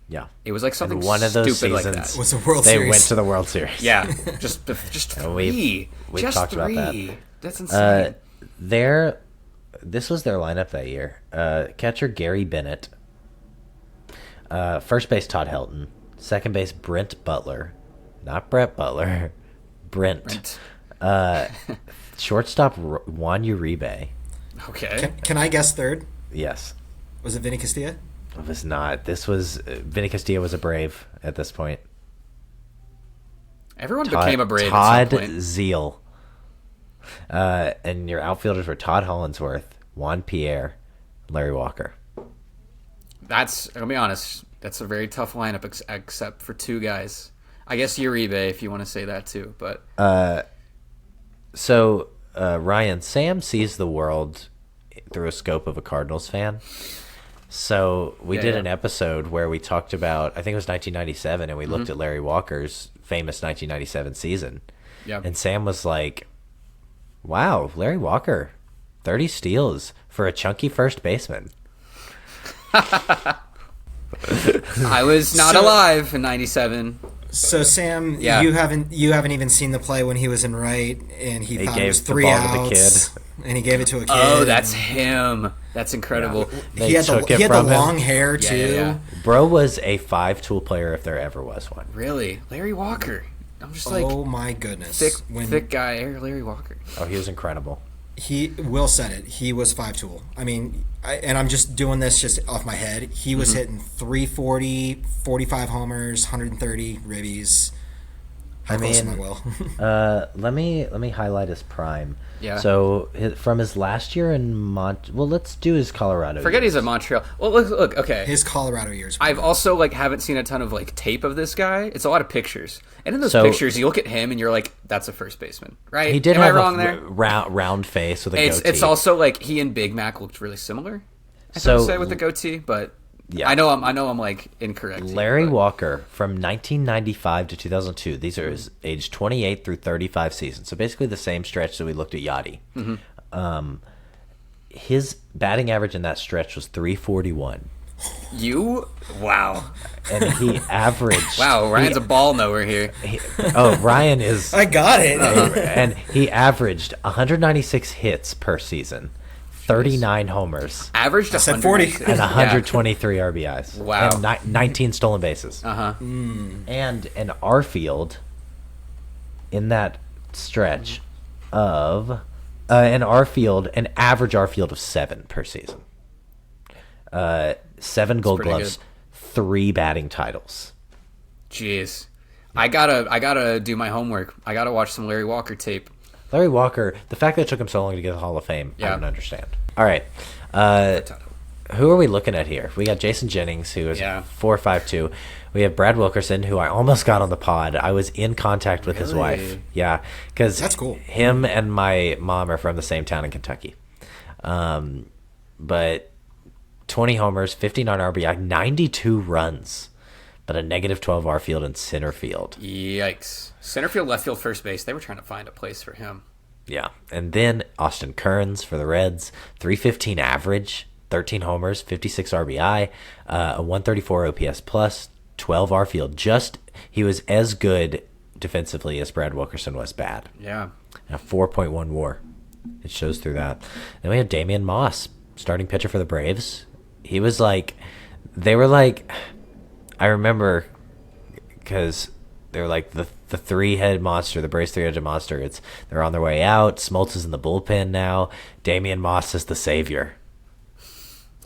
Yeah. It was like something And one of those stupid like seasons that. Was the World they Series. went to the World Series. Yeah, just 3. we've just talked about 3. that. That's insane. This was their lineup that year. Catcher Gary Bennett. First base Todd Helton. Second base Brent Butler. Not Brett Butler. Brent. Shortstop Juan Uribe. Okay. Can I guess third? Yes. Was it Vinny Castilla? It was not. This was Vinny Castilla was a Brave at this point. Everyone became a Brave Todd at some point. Zeal. And your outfielders were Todd Hollinsworth, Juan Pierre, Larry Walker. I'll be honest, that's a very tough lineup except for 2 guys. I guess Uribe, if you want to say that too, but So, Ryan, Sam sees the world through a scope of a Cardinals fan. So we did an episode where we talked about, I think it was 1997, and we looked at Larry Walker's famous 1997 season. Yep. And Sam was like, wow, Larry Walker, 30 steals for a chunky first baseman. I was not alive in 97. So Sam, Yeah. you haven't even seen the play when he was in right, and he thought it gave was the 3 ball to the outs, and he gave it to a kid. Oh, that's him. That's incredible. They He had took the it from him. long hair too. Yeah. Bro was a 5-tool player if there ever was one. Really? Larry Walker. I'm just Oh my goodness! thick guy, Larry Walker. Oh, he was incredible. Will said it. He was 5-tool. I mean, and I'm just doing this just off my head. He was hitting 340, 45 homers, 130 ribbies. How close am I, Will? Let me highlight his prime. Yeah. So from his last year in let's do his Colorado. Forget years. he's a Montreal. Well, look. Okay. His Colorado years. I've also haven't seen a ton of tape of this guy. It's a lot of pictures, and in those So- pictures, you look at him and you're like, "That's a first baseman, right?" He did Am have I wrong a there? round face with a goatee. It's also he and Big Mac looked really similar. I So- would say with the goatee, but Yeah. I know I'm incorrect. here, Larry but- Walker from 1995 to 2002. These are his age 28 through 35 seasons. So basically the same stretch that we looked at Yachty. His batting average in that stretch was 341. Wow, And he averaged. wow, Ryan's a ball knower here. Ryan is. I got it. And he averaged 196 hits per season, 39 homers, Averaged said 40. 196. and 123 RBIs. Wow. And 19 stolen bases. Uh-huh. And an R field in that stretch of an average R field of 7 per season. 7 Gold pretty Gloves, 3 batting titles. Jeez, I gotta do my homework. I gotta watch some Larry Walker tape. Larry Walker, the fact that it took him so long to get the Hall of Fame, I Yeah. don't understand. All right. Who are we looking at here? We got Jason Jennings, who is 4.52. We have Brad Wilkerson, who I almost got on the pod. I was in contact with his wife. Yeah, because That's cool. Him and my mom are from the same town in Kentucky. But 20 homers, 59 RBI, 92 runs, but a negative 12 R field in center field. Yikes! Center field, left field, first base. They were trying to find a place for him. Yeah, and then Austin Kearns for the Reds, 315 average, 13 homers, 56 RBI, a 134 OPS plus, 12 R field. He was as good defensively as Brad Wilkerson was bad. Yeah. A 4.1 WAR. It shows through that. Then we have Damian Moss, starting pitcher for the Braves. He was like, they were like, I remember because they're like the three-headed monster, the Braves three-headed monster. They're on their way out. Smoltz is in the bullpen now. Damian Moss is the savior.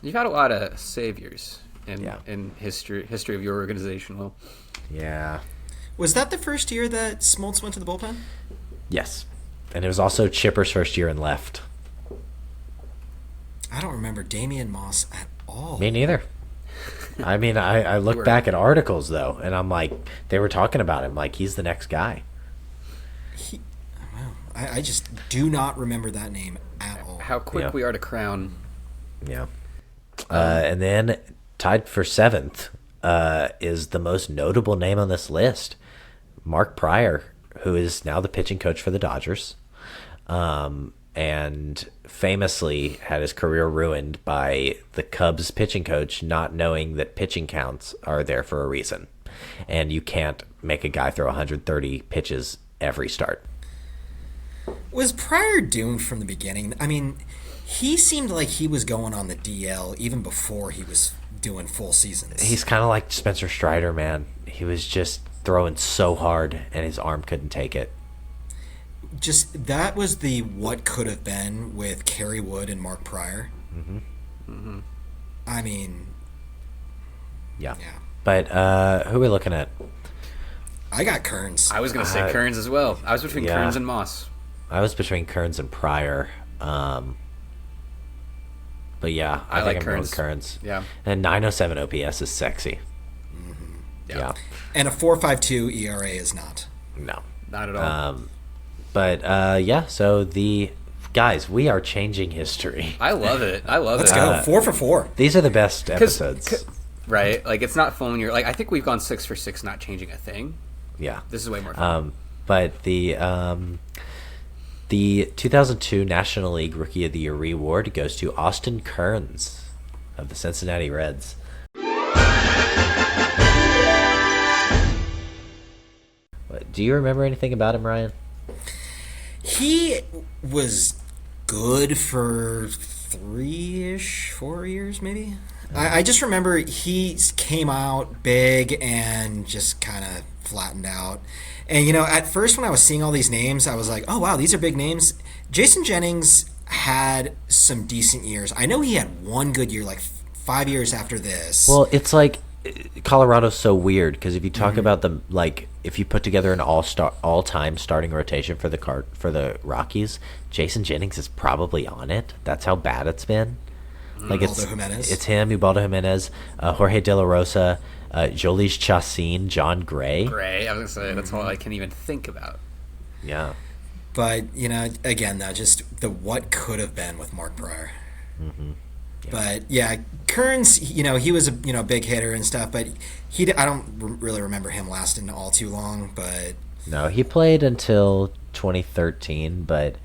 You've had a lot of saviors in Yeah. in history of your organization. Well, Yeah. Was that the first year that Smoltz went to the bullpen? Yes. And it was also Chipper's first year in left. I don't remember Damian Moss at all. Me neither. I mean, I look back at articles, though, and I'm like, they were talking about him like he's the next guy. Wow. I just do not remember that name at all. how quick Yeah. we are to crown. Yeah. And then tied for 7th is the most notable name on this list, Mark Pryor, who is now the pitching coach for the Dodgers, and famously had his career ruined by the Cubs pitching coach not knowing that pitching counts are there for a reason, and you can't make a guy throw 130 pitches every start. Was Pryor doomed from the beginning? I mean, he seemed like he was going on the DL even before he was doing full seasons. He's kind of like Spencer Strider, man. He was just throwing so hard, and his arm couldn't take it. Just that was the what could have been with Kerry Wood and Mark Pryor. I mean, Yeah. yeah. But who are we looking at? I got Kearns. I was going to say Kearns as well. I was between yeah. Kearns and Moss. I was between Kearns and Pryor. But yeah, I like think I'm going with Kearns. Yeah. And 907 OPS is sexy. Yeah. And a 4.52 ERA is not. No. Not at all. But yeah, so the guys, we are changing history. I love it. Let's it. go. 4 for 4. These are the best episodes. Right? Like, it's not fun when you're... Like, I think we've gone 6 for 6 not changing a thing. Yeah. This is way more fun. But the 2002 National League Rookie of the Year reward goes to Austin Kearns of the Cincinnati Reds. Do you remember anything about him, Ryan? He was good for 3-ish, 4 years maybe. I just remember he came out big and just kind of flattened out. And, you know, at first when I was seeing all these names, I was like, oh, wow, these are big names. Jason Jennings had some decent years. I know he had one good year, like 5 years after this. Well, it's like Colorado's so weird because if you talk about the if you put together an all-time starting rotation for the Rockies, Jason Jennings is probably on it. That's how bad it's been. Like Ubaldo Jimenez. It's him, Ubaldo Jimenez, Jorge De La Rosa, Jolies Chassin, John Gray. Gray, I was going to say, that's all I can even think about. Yeah. But, you know, again, though, just the what could have been with Mark Pryor. Yeah. But, yeah, Kearns, you know, he was a big hitter and stuff, but I don't really remember him lasting all too long, but... No, he played until 2013, but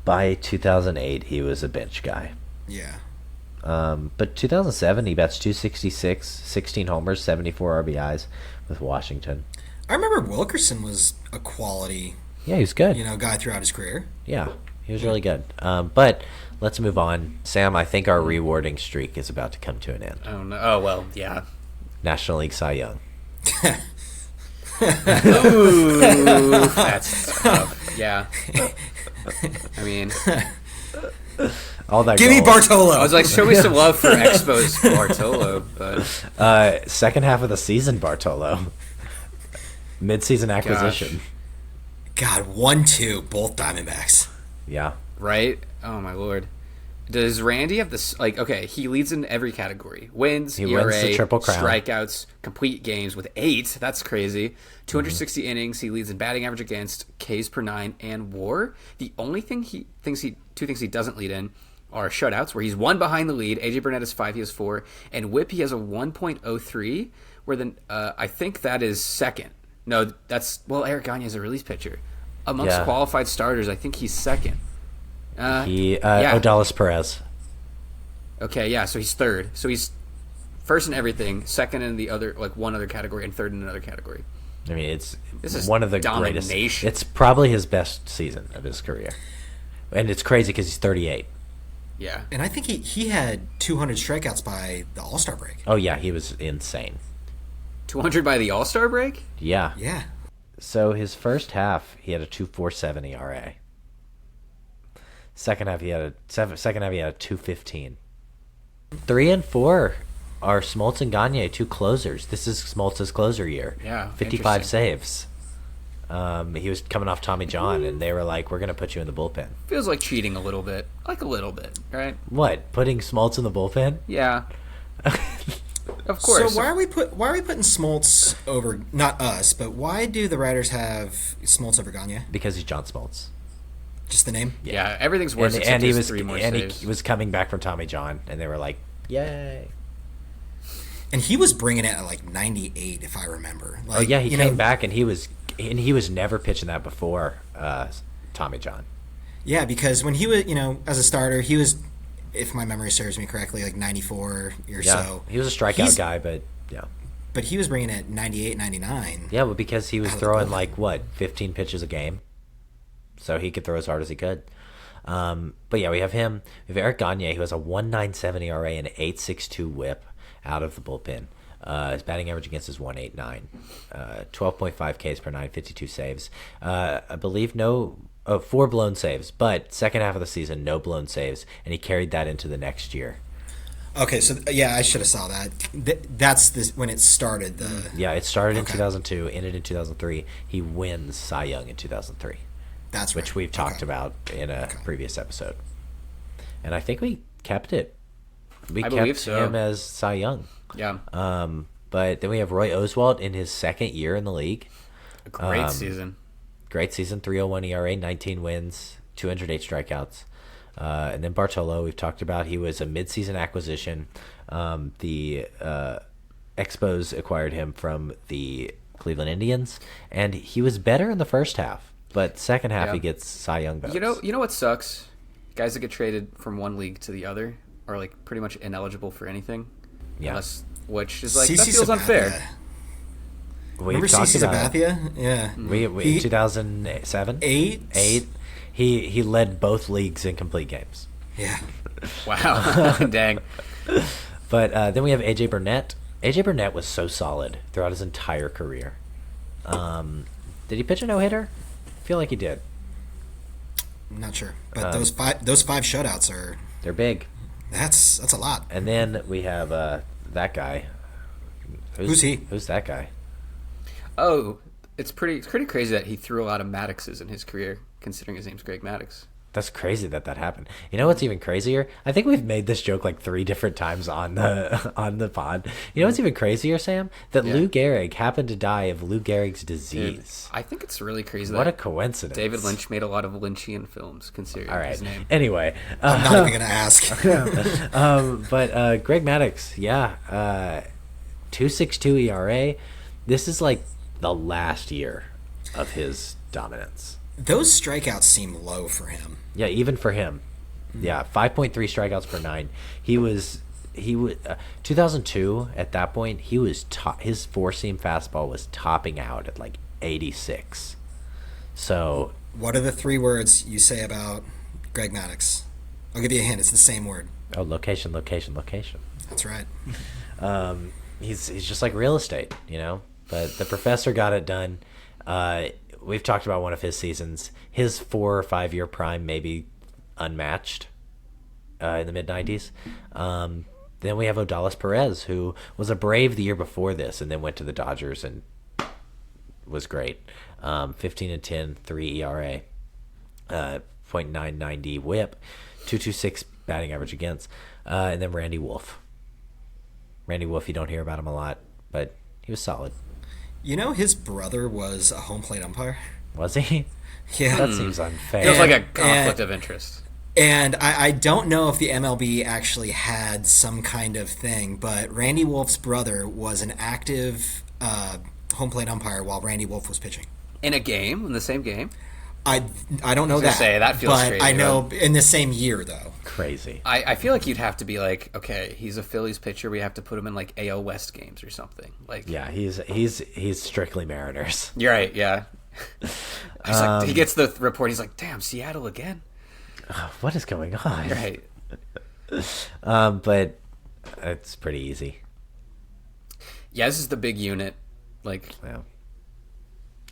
by 2008, he was a bench guy. Yeah. But 2007, he bats 266, 16 homers, 74 RBIs with Washington. I remember Wilkerson was a quality, Yeah, he was good. you know, guy throughout his career. Yeah, he was really good. But let's move on. Sam, I think our rewarding streak is about to come to an end. Oh, no. Oh, well, yeah. National League Cy Young. Ooh, that's tough. Yeah. I mean, All that Give me goals. Bartolo. I was like, show me some love for Expos Bartolo, but Second half of the season, Bartolo. Mid-season acquisition. God, 1-2, both Diamondbacks. Yeah. right? Oh my lord. Does Randy have this? Like, okay, he leads in every category: wins, He ERA, wins the Triple Crown. strikeouts, complete games with 8. That's crazy. 260 innings. He leads in batting average against, Ks per 9, and WAR. The only thing two things he doesn't lead in are shutouts, where he's 1 behind the lead. AJ Burnett is 5, he has 4, and WHIP he has a 1.03, where then I think that is second. No, Eric Gagne is a relief pitcher. Amongst qualified starters, I think he's second. Odalis Perez. Okay, yeah, so he's third. So he's first in everything, second in the other, like one other category, and third in another category. I mean, it's This is one of the domination. greatest. It's probably his best season of his career, and it's crazy because he's 38. Yeah. And I think he had 200 strikeouts by the All-Star break. Oh yeah, he was insane. 200 by the All-Star break? Yeah. Yeah. So his first half, he had a 2.47 ERA. Second half, he had a 2.15. 3 and 4 are Smoltz and Gagne, two closers. This is Smoltz's closer year. Yeah, 55 interesting. saves. He was coming off Tommy John, and they were like, "We're gonna put you in the bullpen." Feels like cheating a little bit. Like a little bit, right? What? Putting Smoltz in the bullpen? Yeah. Of course. So why are we putting Smoltz over, not us, but why do the writers have Smoltz over Gagne? Because he's John Smoltz. Just the name? Yeah, everything's worse And, except and he his was 3 more and saves. he was coming back from Tommy John, and they were like, "Yay!" And he was bringing it at like 98, if I remember. Like, Oh yeah, he you came know, back, and he was never pitching that before Tommy John. Yeah, because when he was, as a starter, he was, if my memory serves me correctly, like 94 or Yeah, so. he was a strikeout guy, but yeah. But he was bringing it 98, 99. Yeah, but because he was Out of the throwing bullpen. 15 pitches a game, so he could throw as hard as he could. But yeah, we have him. We have Eric Gagne, who has a 1.97 ERA and 8.62 WHIP out of the bullpen. His batting average against is 1.89, 12.5 Ks per nine, 52 saves. I believe 4 blown saves, but second half of the season, no blown saves, and he carried that into the next year. Okay, so yeah, I should have saw that. That's when it started. Yeah, it started in Okay. 2002, ended in 2003. He wins Cy Young in 2003. That's which right. we've talked Okay. about in a previous episode. And I think we kept it. We I kept believe so. him as Cy Young. Yeah. But then we have Roy Oswalt in his second year in the league. A great season. Great season, 3.01 ERA, 19 wins, 208 strikeouts. And then Bartolo, we've talked about. He was a midseason acquisition. The Expos acquired him from the Cleveland Indians, and he was better in the first half. But second half, Yeah. he gets Cy Young votes. You know what sucks? Guys that get traded from one league to the other are like pretty much ineligible for anything. Yeah. Unless, which is like that CeCe feels Sabathia. unfair. We've Remember talked CeCe about it. Sabathia? Yeah. We 2007? 8? He led both leagues in complete games. Yeah. Wow. Dang. But then we have AJ Burnett. AJ Burnett was so solid throughout his entire career. Did he pitch a no-hitter? I feel like he did. I'm not sure. But those five shutouts are They're big. that's a lot. And then we have that guy. Who's he? Who's that guy? Oh, it's pretty crazy that he threw a lot of Maddoxes in his career, considering his name's Greg Maddox. That's crazy that happened. You know what's even crazier? I think we've made this joke like 3 different times on the pod. You know what's even crazier, Sam? That Yeah. Lou Gehrig happened to die of Lou Gehrig's disease. I think it's really crazy What a that coincidence. David Lynch made a lot of Lynchian films, considering All right. his name. Anyway, I'm not even gonna ask. but Greg Maddox, yeah, 2.62 ERA. This is like the last year of his dominance. Those strikeouts seem low for him. Yeah, even for him. Yeah, 5.3 strikeouts per 9. He was 2002 at that point. He was his four-seam fastball was topping out at like 86. So What are the 3 words you say about Greg Maddox? I'll give you a hint. It's the same word. location. That's right. He's just like real estate, But the professor got it done. We've talked about one of his seasons. His 4 or 5 year prime maybe unmatched in the mid 90s. Then we have Odalis Perez, who was a Brave the year before this, and then went to the Dodgers and was great. 15-10, 3 ERA, .990 WHIP, 2.26 batting average against, and then Randy Wolf. Randy Wolf, you don't hear about him a lot, but he was solid. His brother was a home plate umpire. Was he? Yeah. That seems unfair. Feels like a conflict of interest. And I don't know if the MLB actually had some kind of thing, but Randy Wolf's brother was an active home plate umpire while Randy Wolf was pitching. In a game? In the same game? I don't know gonna that. say, that feels but crazy, I know in the same year though. crazy. I feel like you'd have to be like, okay, he's a Phillies pitcher. We have to put him in like AL West games or something. Like, Yeah, he's strictly Mariners. you're right. Yeah. He's like, he gets the report. He's like, damn, Seattle again. What is going on? Right. But it's pretty easy. Yeah, this is the big unit. Like, Yeah.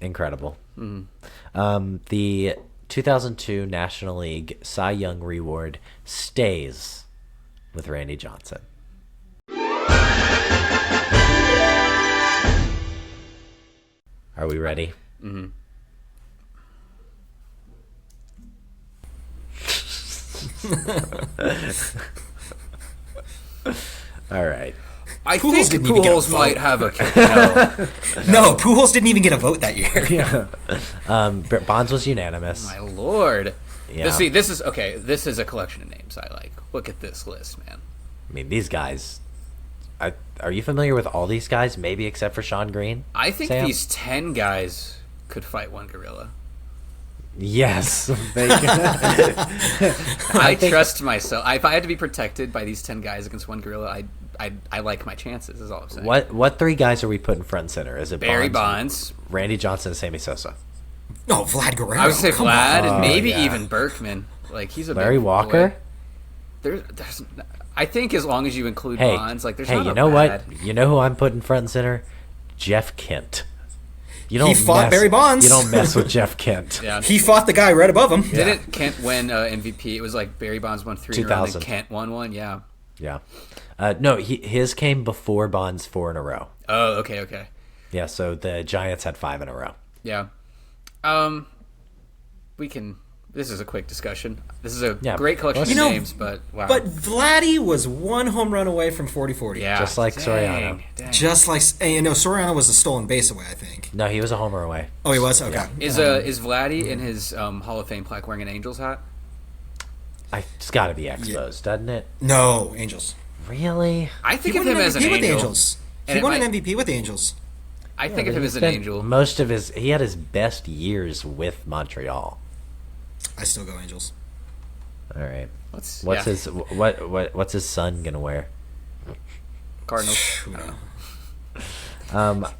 Incredible. The 2002 National League Cy Young Reward stays with Randy Johnson. Are we ready? All right. I Pujols think didn't even get a Pujols vote. might have a No, Pujols didn't even get a vote that year. Bonds was unanimous. My lord. Yeah. See, this is okay. This is a collection of names I like. Look at this list, man. I mean, these guys. Are you familiar with all these guys? Maybe except for Sean Green. I think Sam? these 10 guys could fight one gorilla. Yes. I trust myself. If I had to be protected by these 10 guys against one gorilla, I like my chances. Is all I'm saying. What three guys are we putting front and center? Is it Barry Bonds? Randy Johnson, and Sammy Sosa? No, Vlad Guerrero. I would say come Vlad on. and maybe yeah. even Berkman. Like he's a Larry big Walker? boy. There's. I think as long as you include Hey, Bonds, like there's hey, not you a know bad. what? You know who I'm putting front and center? Jeff Kent. You don't He fought Barry Bonds. You don't mess with Jeff Kent. Yeah. He fought the guy right above him. Didn't Kent win MVP? It was like Barry Bonds won 3 in a row, and 2000. then Kent won one. Yeah. Yeah. No, his came before Bonds 4 in a row. Oh, okay. Yeah, so the Giants had 5 in a row. Yeah. We can. This is a quick discussion. This is a Yeah. great collection You of know, names, but wow. But Vladdy was one home run away from 40-40. yeah, just like dang, Soriano. dang. Just like, and, you know, Soriano was a stolen base away, I think. No, he was a homer away. Oh, he was? Okay. Is Vladdy in his Hall of Fame plaque wearing an Angels hat? It's got to be Expos, doesn't it? No, Angels. Really? I think He of won him an as an MVP with the angel. Angels. And He it won might- an MVP with the Angels. I think of him as an Spent angel. Most of he had his best years with Montreal. I still go Angels. All right. What's What's yeah, what's his son gonna wear? Cardinals? Who knows?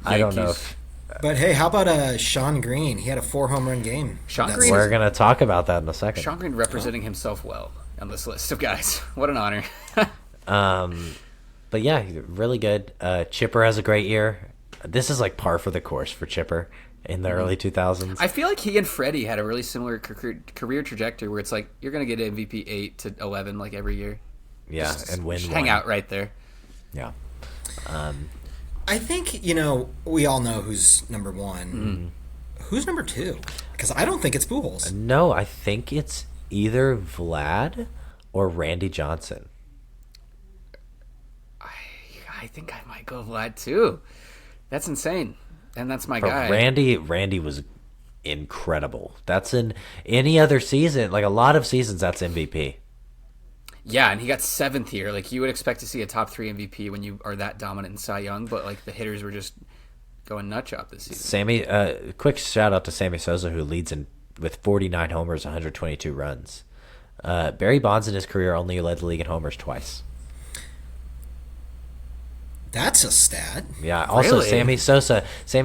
I don't know. Yankees. But hey, how about Sean Green? He had a 4 home run game. Sean that Green season. We're gonna talk about that in a second. Sean Green representing himself well on this list of guys. What an honor. But yeah, really good. Chipper has a great year. This is like par for the course for Chipper in the early 2000s. I feel like he and Freddie had a really similar career trajectory where it's like you're going to get MVP 8 to 11 like every year. Yeah, and win Just one. hang out right there. Yeah. I think, you know, we all know who's number 1. Who's number 2? Because I don't think it's Pujols. No, I think it's either Vlad or Randy Johnson. I think I might go Vlad too. That's insane. And that's my But guy. Randy was incredible. That's in any other season, like a lot of seasons, that's MVP. Yeah, and he got 7th here. Like you would expect to see a top 3 MVP when you are that dominant in Cy Young, but like the hitters were just going nutshot this season. Sammy, quick shout out to Sammy Sosa, who leads in with 49 homers, 122 runs. Barry Bonds in his career only led the league in homers twice. That's a stat. Yeah. Also, Really? Sammy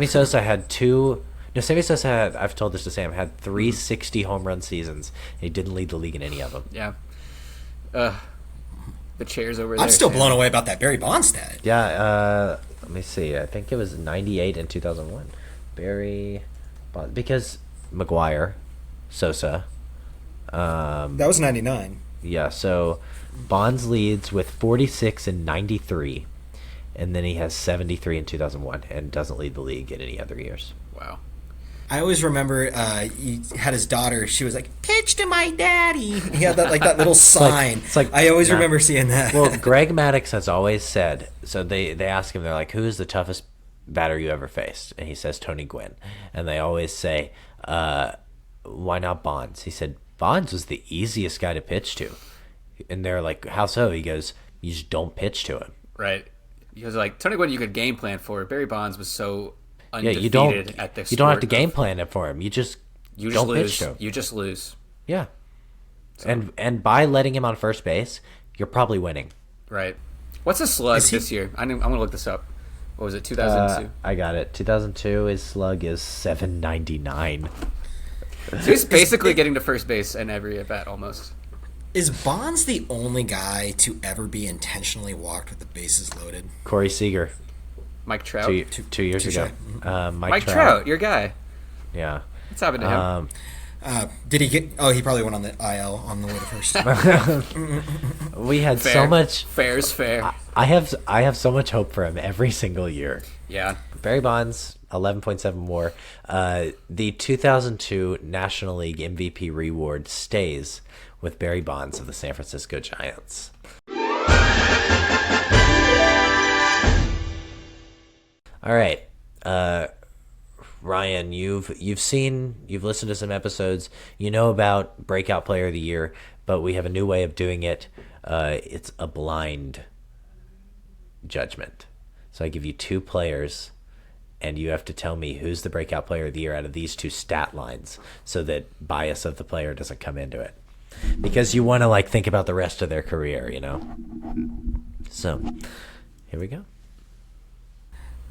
Sosa had two. No, Sammy Sosa had. I've told this to Sam. Had 360 home run seasons. He didn't lead the league in any of them. Yeah. The chairs over there. I'm still Sam. blown away about that Barry Bonds stat. Yeah. Let me see. I think it was 98 and 2001. Barry Bonds, because McGuire, Sosa. That was 99. Yeah. So Bonds leads with 46 and 93. And then he has 73 in 2001 and doesn't lead the league in any other years. Wow. I always remember he had his daughter. She was like, "Pitch to my daddy." He had that little sign. it's like- I always nah. remember seeing that. Well, Greg Maddux has always said, so they ask him, they're like, who is the toughest batter you ever faced? And he says Tony Gwynn. And they always say, why not Bonds? He said, Bonds was the easiest guy to pitch to. And they're like, how so? He goes, you just don't pitch to him. Right. Because like Tony Gwynn, you could game plan for. Barry Bonds was so Yeah, undefeated you don't at the you don't have sport to game of- plan it for him. You just You just don't lose. pitch to him. You just lose. Yeah. And by letting him on first base, you're probably winning. Right. What's a slug this year? I'm going to look this up. What was it, 2002? I got it. 2002, his slug is 799. So he's basically getting to first base in every at-bat almost. Is Bonds the only guy to ever be intentionally walked with the bases loaded? Corey Seager. Mike Trout. 2 years ago. Mike Trout, your guy. Yeah. What's happened to him? Did he get? Oh, he probably went on the IL on the way to first. We had Fair. so much. Fair's fair. I have so much hope for him every single year. Yeah. Barry Bonds, 11.7 WAR. The 2002 National League MVP reward stays with Barry Bonds of the San Francisco Giants. All right, Ryan, you've listened to some episodes. You know about Breakout Player of the Year, but we have a new way of doing it. It's a blind judgment. So I give you 2 players, and you have to tell me who's the Breakout Player of the Year out of these 2 stat lines, so that bias of the player doesn't come into it. Because you want to think about the rest of their career, you know. So here we go.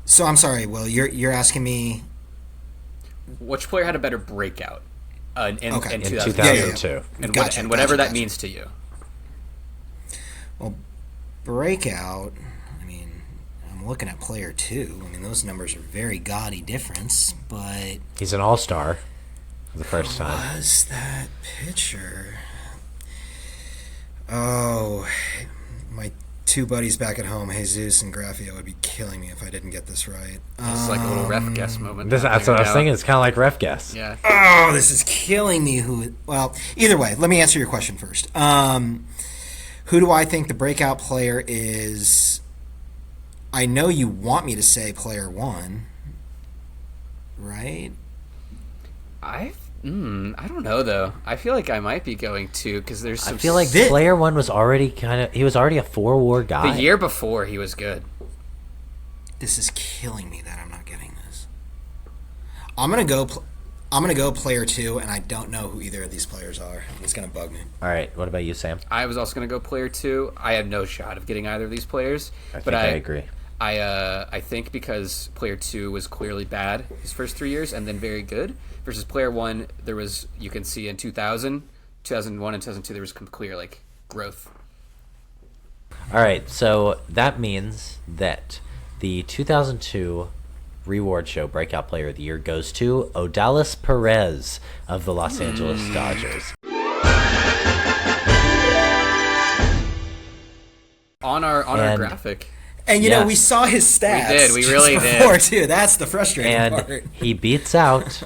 So I'm sorry, Will. You're asking me Which player had a better breakout in 2002? 2002. Gotcha, And whatever that gotcha. means to you. Well, breakout. I mean, I'm looking at player 2. I mean, those numbers are very gaudy difference, but He's an all-star for the first time. was that pitcher? Oh, my 2 buddies back at home, Jesus and Graffio, would be killing me if I didn't get this right. This is like a little ref guess moment. That's what I was thinking. It's kind of like ref guess. Yeah. Oh, this is killing me. Well, either way, let me answer your question first. Who do I think the breakout player is? I know you want me to say player 1, right? I don't know though. I feel like I might be going 2 because there's some. I feel like player 1 was already he was already a 4 WAR guy. the year before he was good. This is killing me that I'm not getting this. I'm gonna go player 2, and I don't know who either of these players are. It's gonna bug me. All right, what about you, Sam? I was also going to go player 2. I have no shot of getting either of these players. I agree. I think because player 2 was clearly bad his first 3 years and then very good, versus player 1, there was, you can see in 2000, 2001 and 2002, there was clear growth. All right, so that means that the 2002 Reward Show Breakout Player of the Year goes to Odalis Perez of the Los Angeles Dodgers. On our graphic. And you know, we saw his stats. We did. We really just before, did. too. That's the frustrating And part. he beats out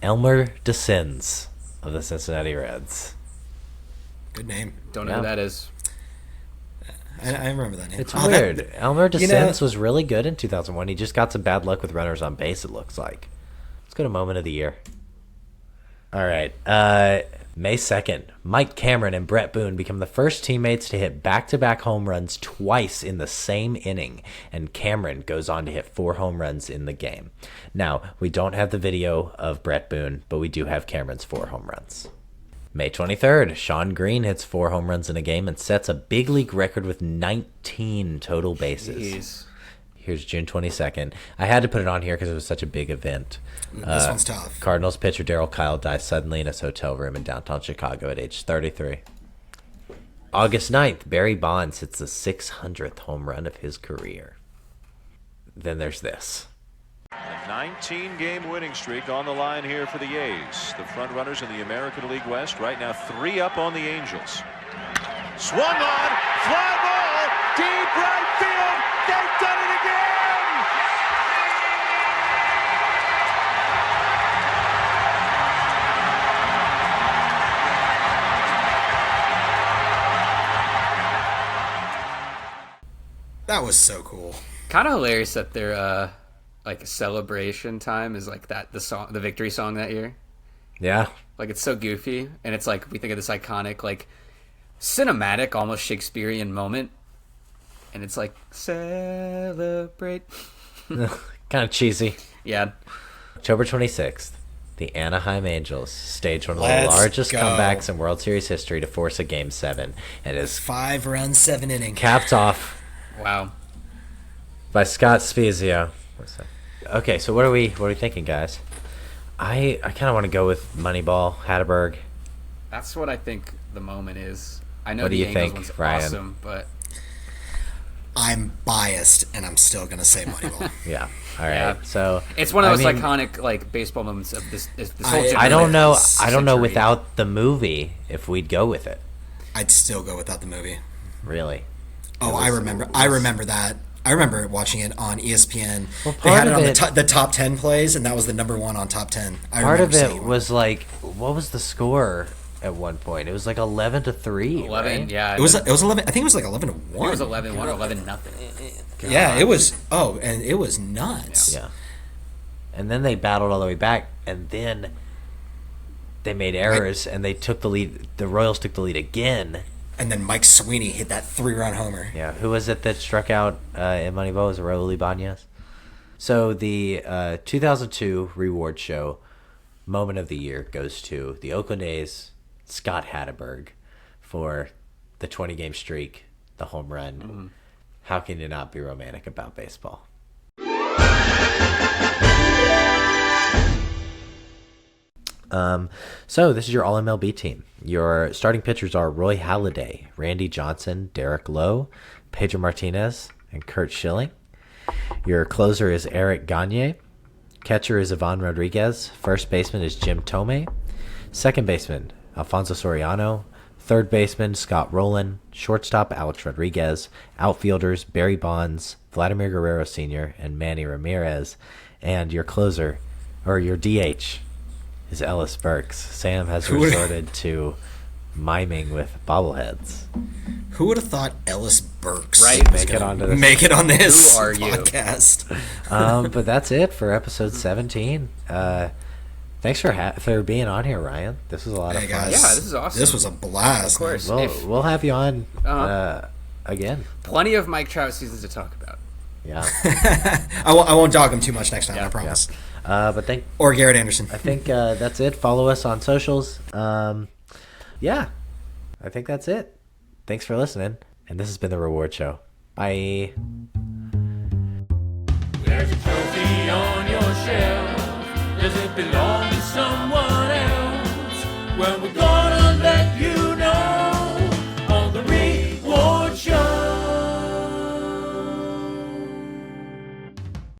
Elmer DeCins of the Cincinnati Reds. Good name. Don't know who that is. I remember that name. It's weird. Elmer DeCins know, was really good in 2001. He just got some bad luck with runners on base, it looks like. Let's go to Moment of the Year. All right. May 2nd, Mike Cameron and Brett Boone become the first teammates to hit back-to-back home runs twice in the same inning, and Cameron goes on to hit 4 home runs in the game. Now, we don't have the video of Brett Boone, but we do have Cameron's 4 home runs. May 23rd, Sean Green hits 4 home runs in a game and sets a big league record with 19 total bases. Jeez. Here's June 22nd. I had to put it on here because it was such a big event. This one's tough. Cardinals pitcher Darryl Kyle dies suddenly in his hotel room in downtown Chicago at age 33. August 9th, Barry Bonds hits the 600th home run of his career. Then there's this. A 19-game winning streak on the line here for the A's. The front runners in the American League West right now 3 up on the Angels. Swung on, fly ball, deep right field. They've done it again. That was so cool. Kind of hilarious that their celebration time is like that, the victory song that year. Yeah. Like, it's so goofy, and it's like we think of this iconic, cinematic, almost Shakespearean moment, and it's like, celebrate. Kind of cheesy. Yeah. October 26th, the The Anaheim Angels staged one of the Let's largest go. comebacks in World Series history to force a Game 7. And is 5 runs, 7 innings. capped off Wow. by Scott Spezia. Okay, so what are we thinking, guys? I kind of want to go with Moneyball, Hatterberg. That's what I think the moment is. I know What do the you Angels think, one's Ryan? awesome, but I'm biased, and I'm still going to say Moneyball. Yeah. All right. Yeah. So it's one of those I mean, iconic like baseball moments of this whole I generation. I don't know. This I don't know century. without the movie if we'd go with it. I'd still go without the movie. Really. Oh, I remember that. I remember watching it on ESPN. Well, They had part it of on it- the top 10 plays, and that was the number 1 on top 10. Part of remember it seeing was like, what was the score at one point? It was like 11-3. 11, right? yeah. It was 11. I think it was like 11-1. It was 11-1 or 11-0. Yeah, it was. Oh, and it was nuts. Yeah. And then they battled all the way back, and then they made errors, and they took the lead. The Royals took the lead again. And then Mike Sweeney hit that 3-run homer. Yeah, who was it that struck out in Moneyball? Was it Raul Ibanez? So the 2002 reward show moment of the year goes to the Oakland A's, Scott Hatterberg, for the 20-game streak, the home run. Mm-hmm. How can you not be romantic about baseball? So this is your All MLB team. Your starting pitchers are Roy Halladay, Randy Johnson, Derek Lowe, Pedro Martinez, and Kurt Schilling. Your closer is Eric Gagne. Catcher is Ivan Rodriguez. First baseman is Jim Tomei. Second baseman, Alfonso Soriano. Third baseman, Scott Rowland. Shortstop, Alex Rodriguez. Outfielders, Barry Bonds, Vladimir Guerrero Sr., and Manny Ramirez. And your closer, or your DH, is Ellis Burks. Sam has resorted to miming with bobbleheads. Who would have thought Ellis Burks Right. was Make it gonna onto this. make it on this Who are you? podcast? But that's it for episode 17. Thanks for being on here, Ryan. This was a lot of Hey fun. guys, Yeah, this is awesome. This was a blast. Of course. We'll have you on Uh-huh. again. Plenty of Mike Trout seasons to talk about. Yeah. I won't dog him too much next time. I promise. But Or Garrett Anderson. I think that's it. Follow us on socials. Yeah, I think that's it. Thanks for listening. And this has been The Reward Show. Bye. There's a trophy on your shelf. Does it belong to someone else? When we're gone.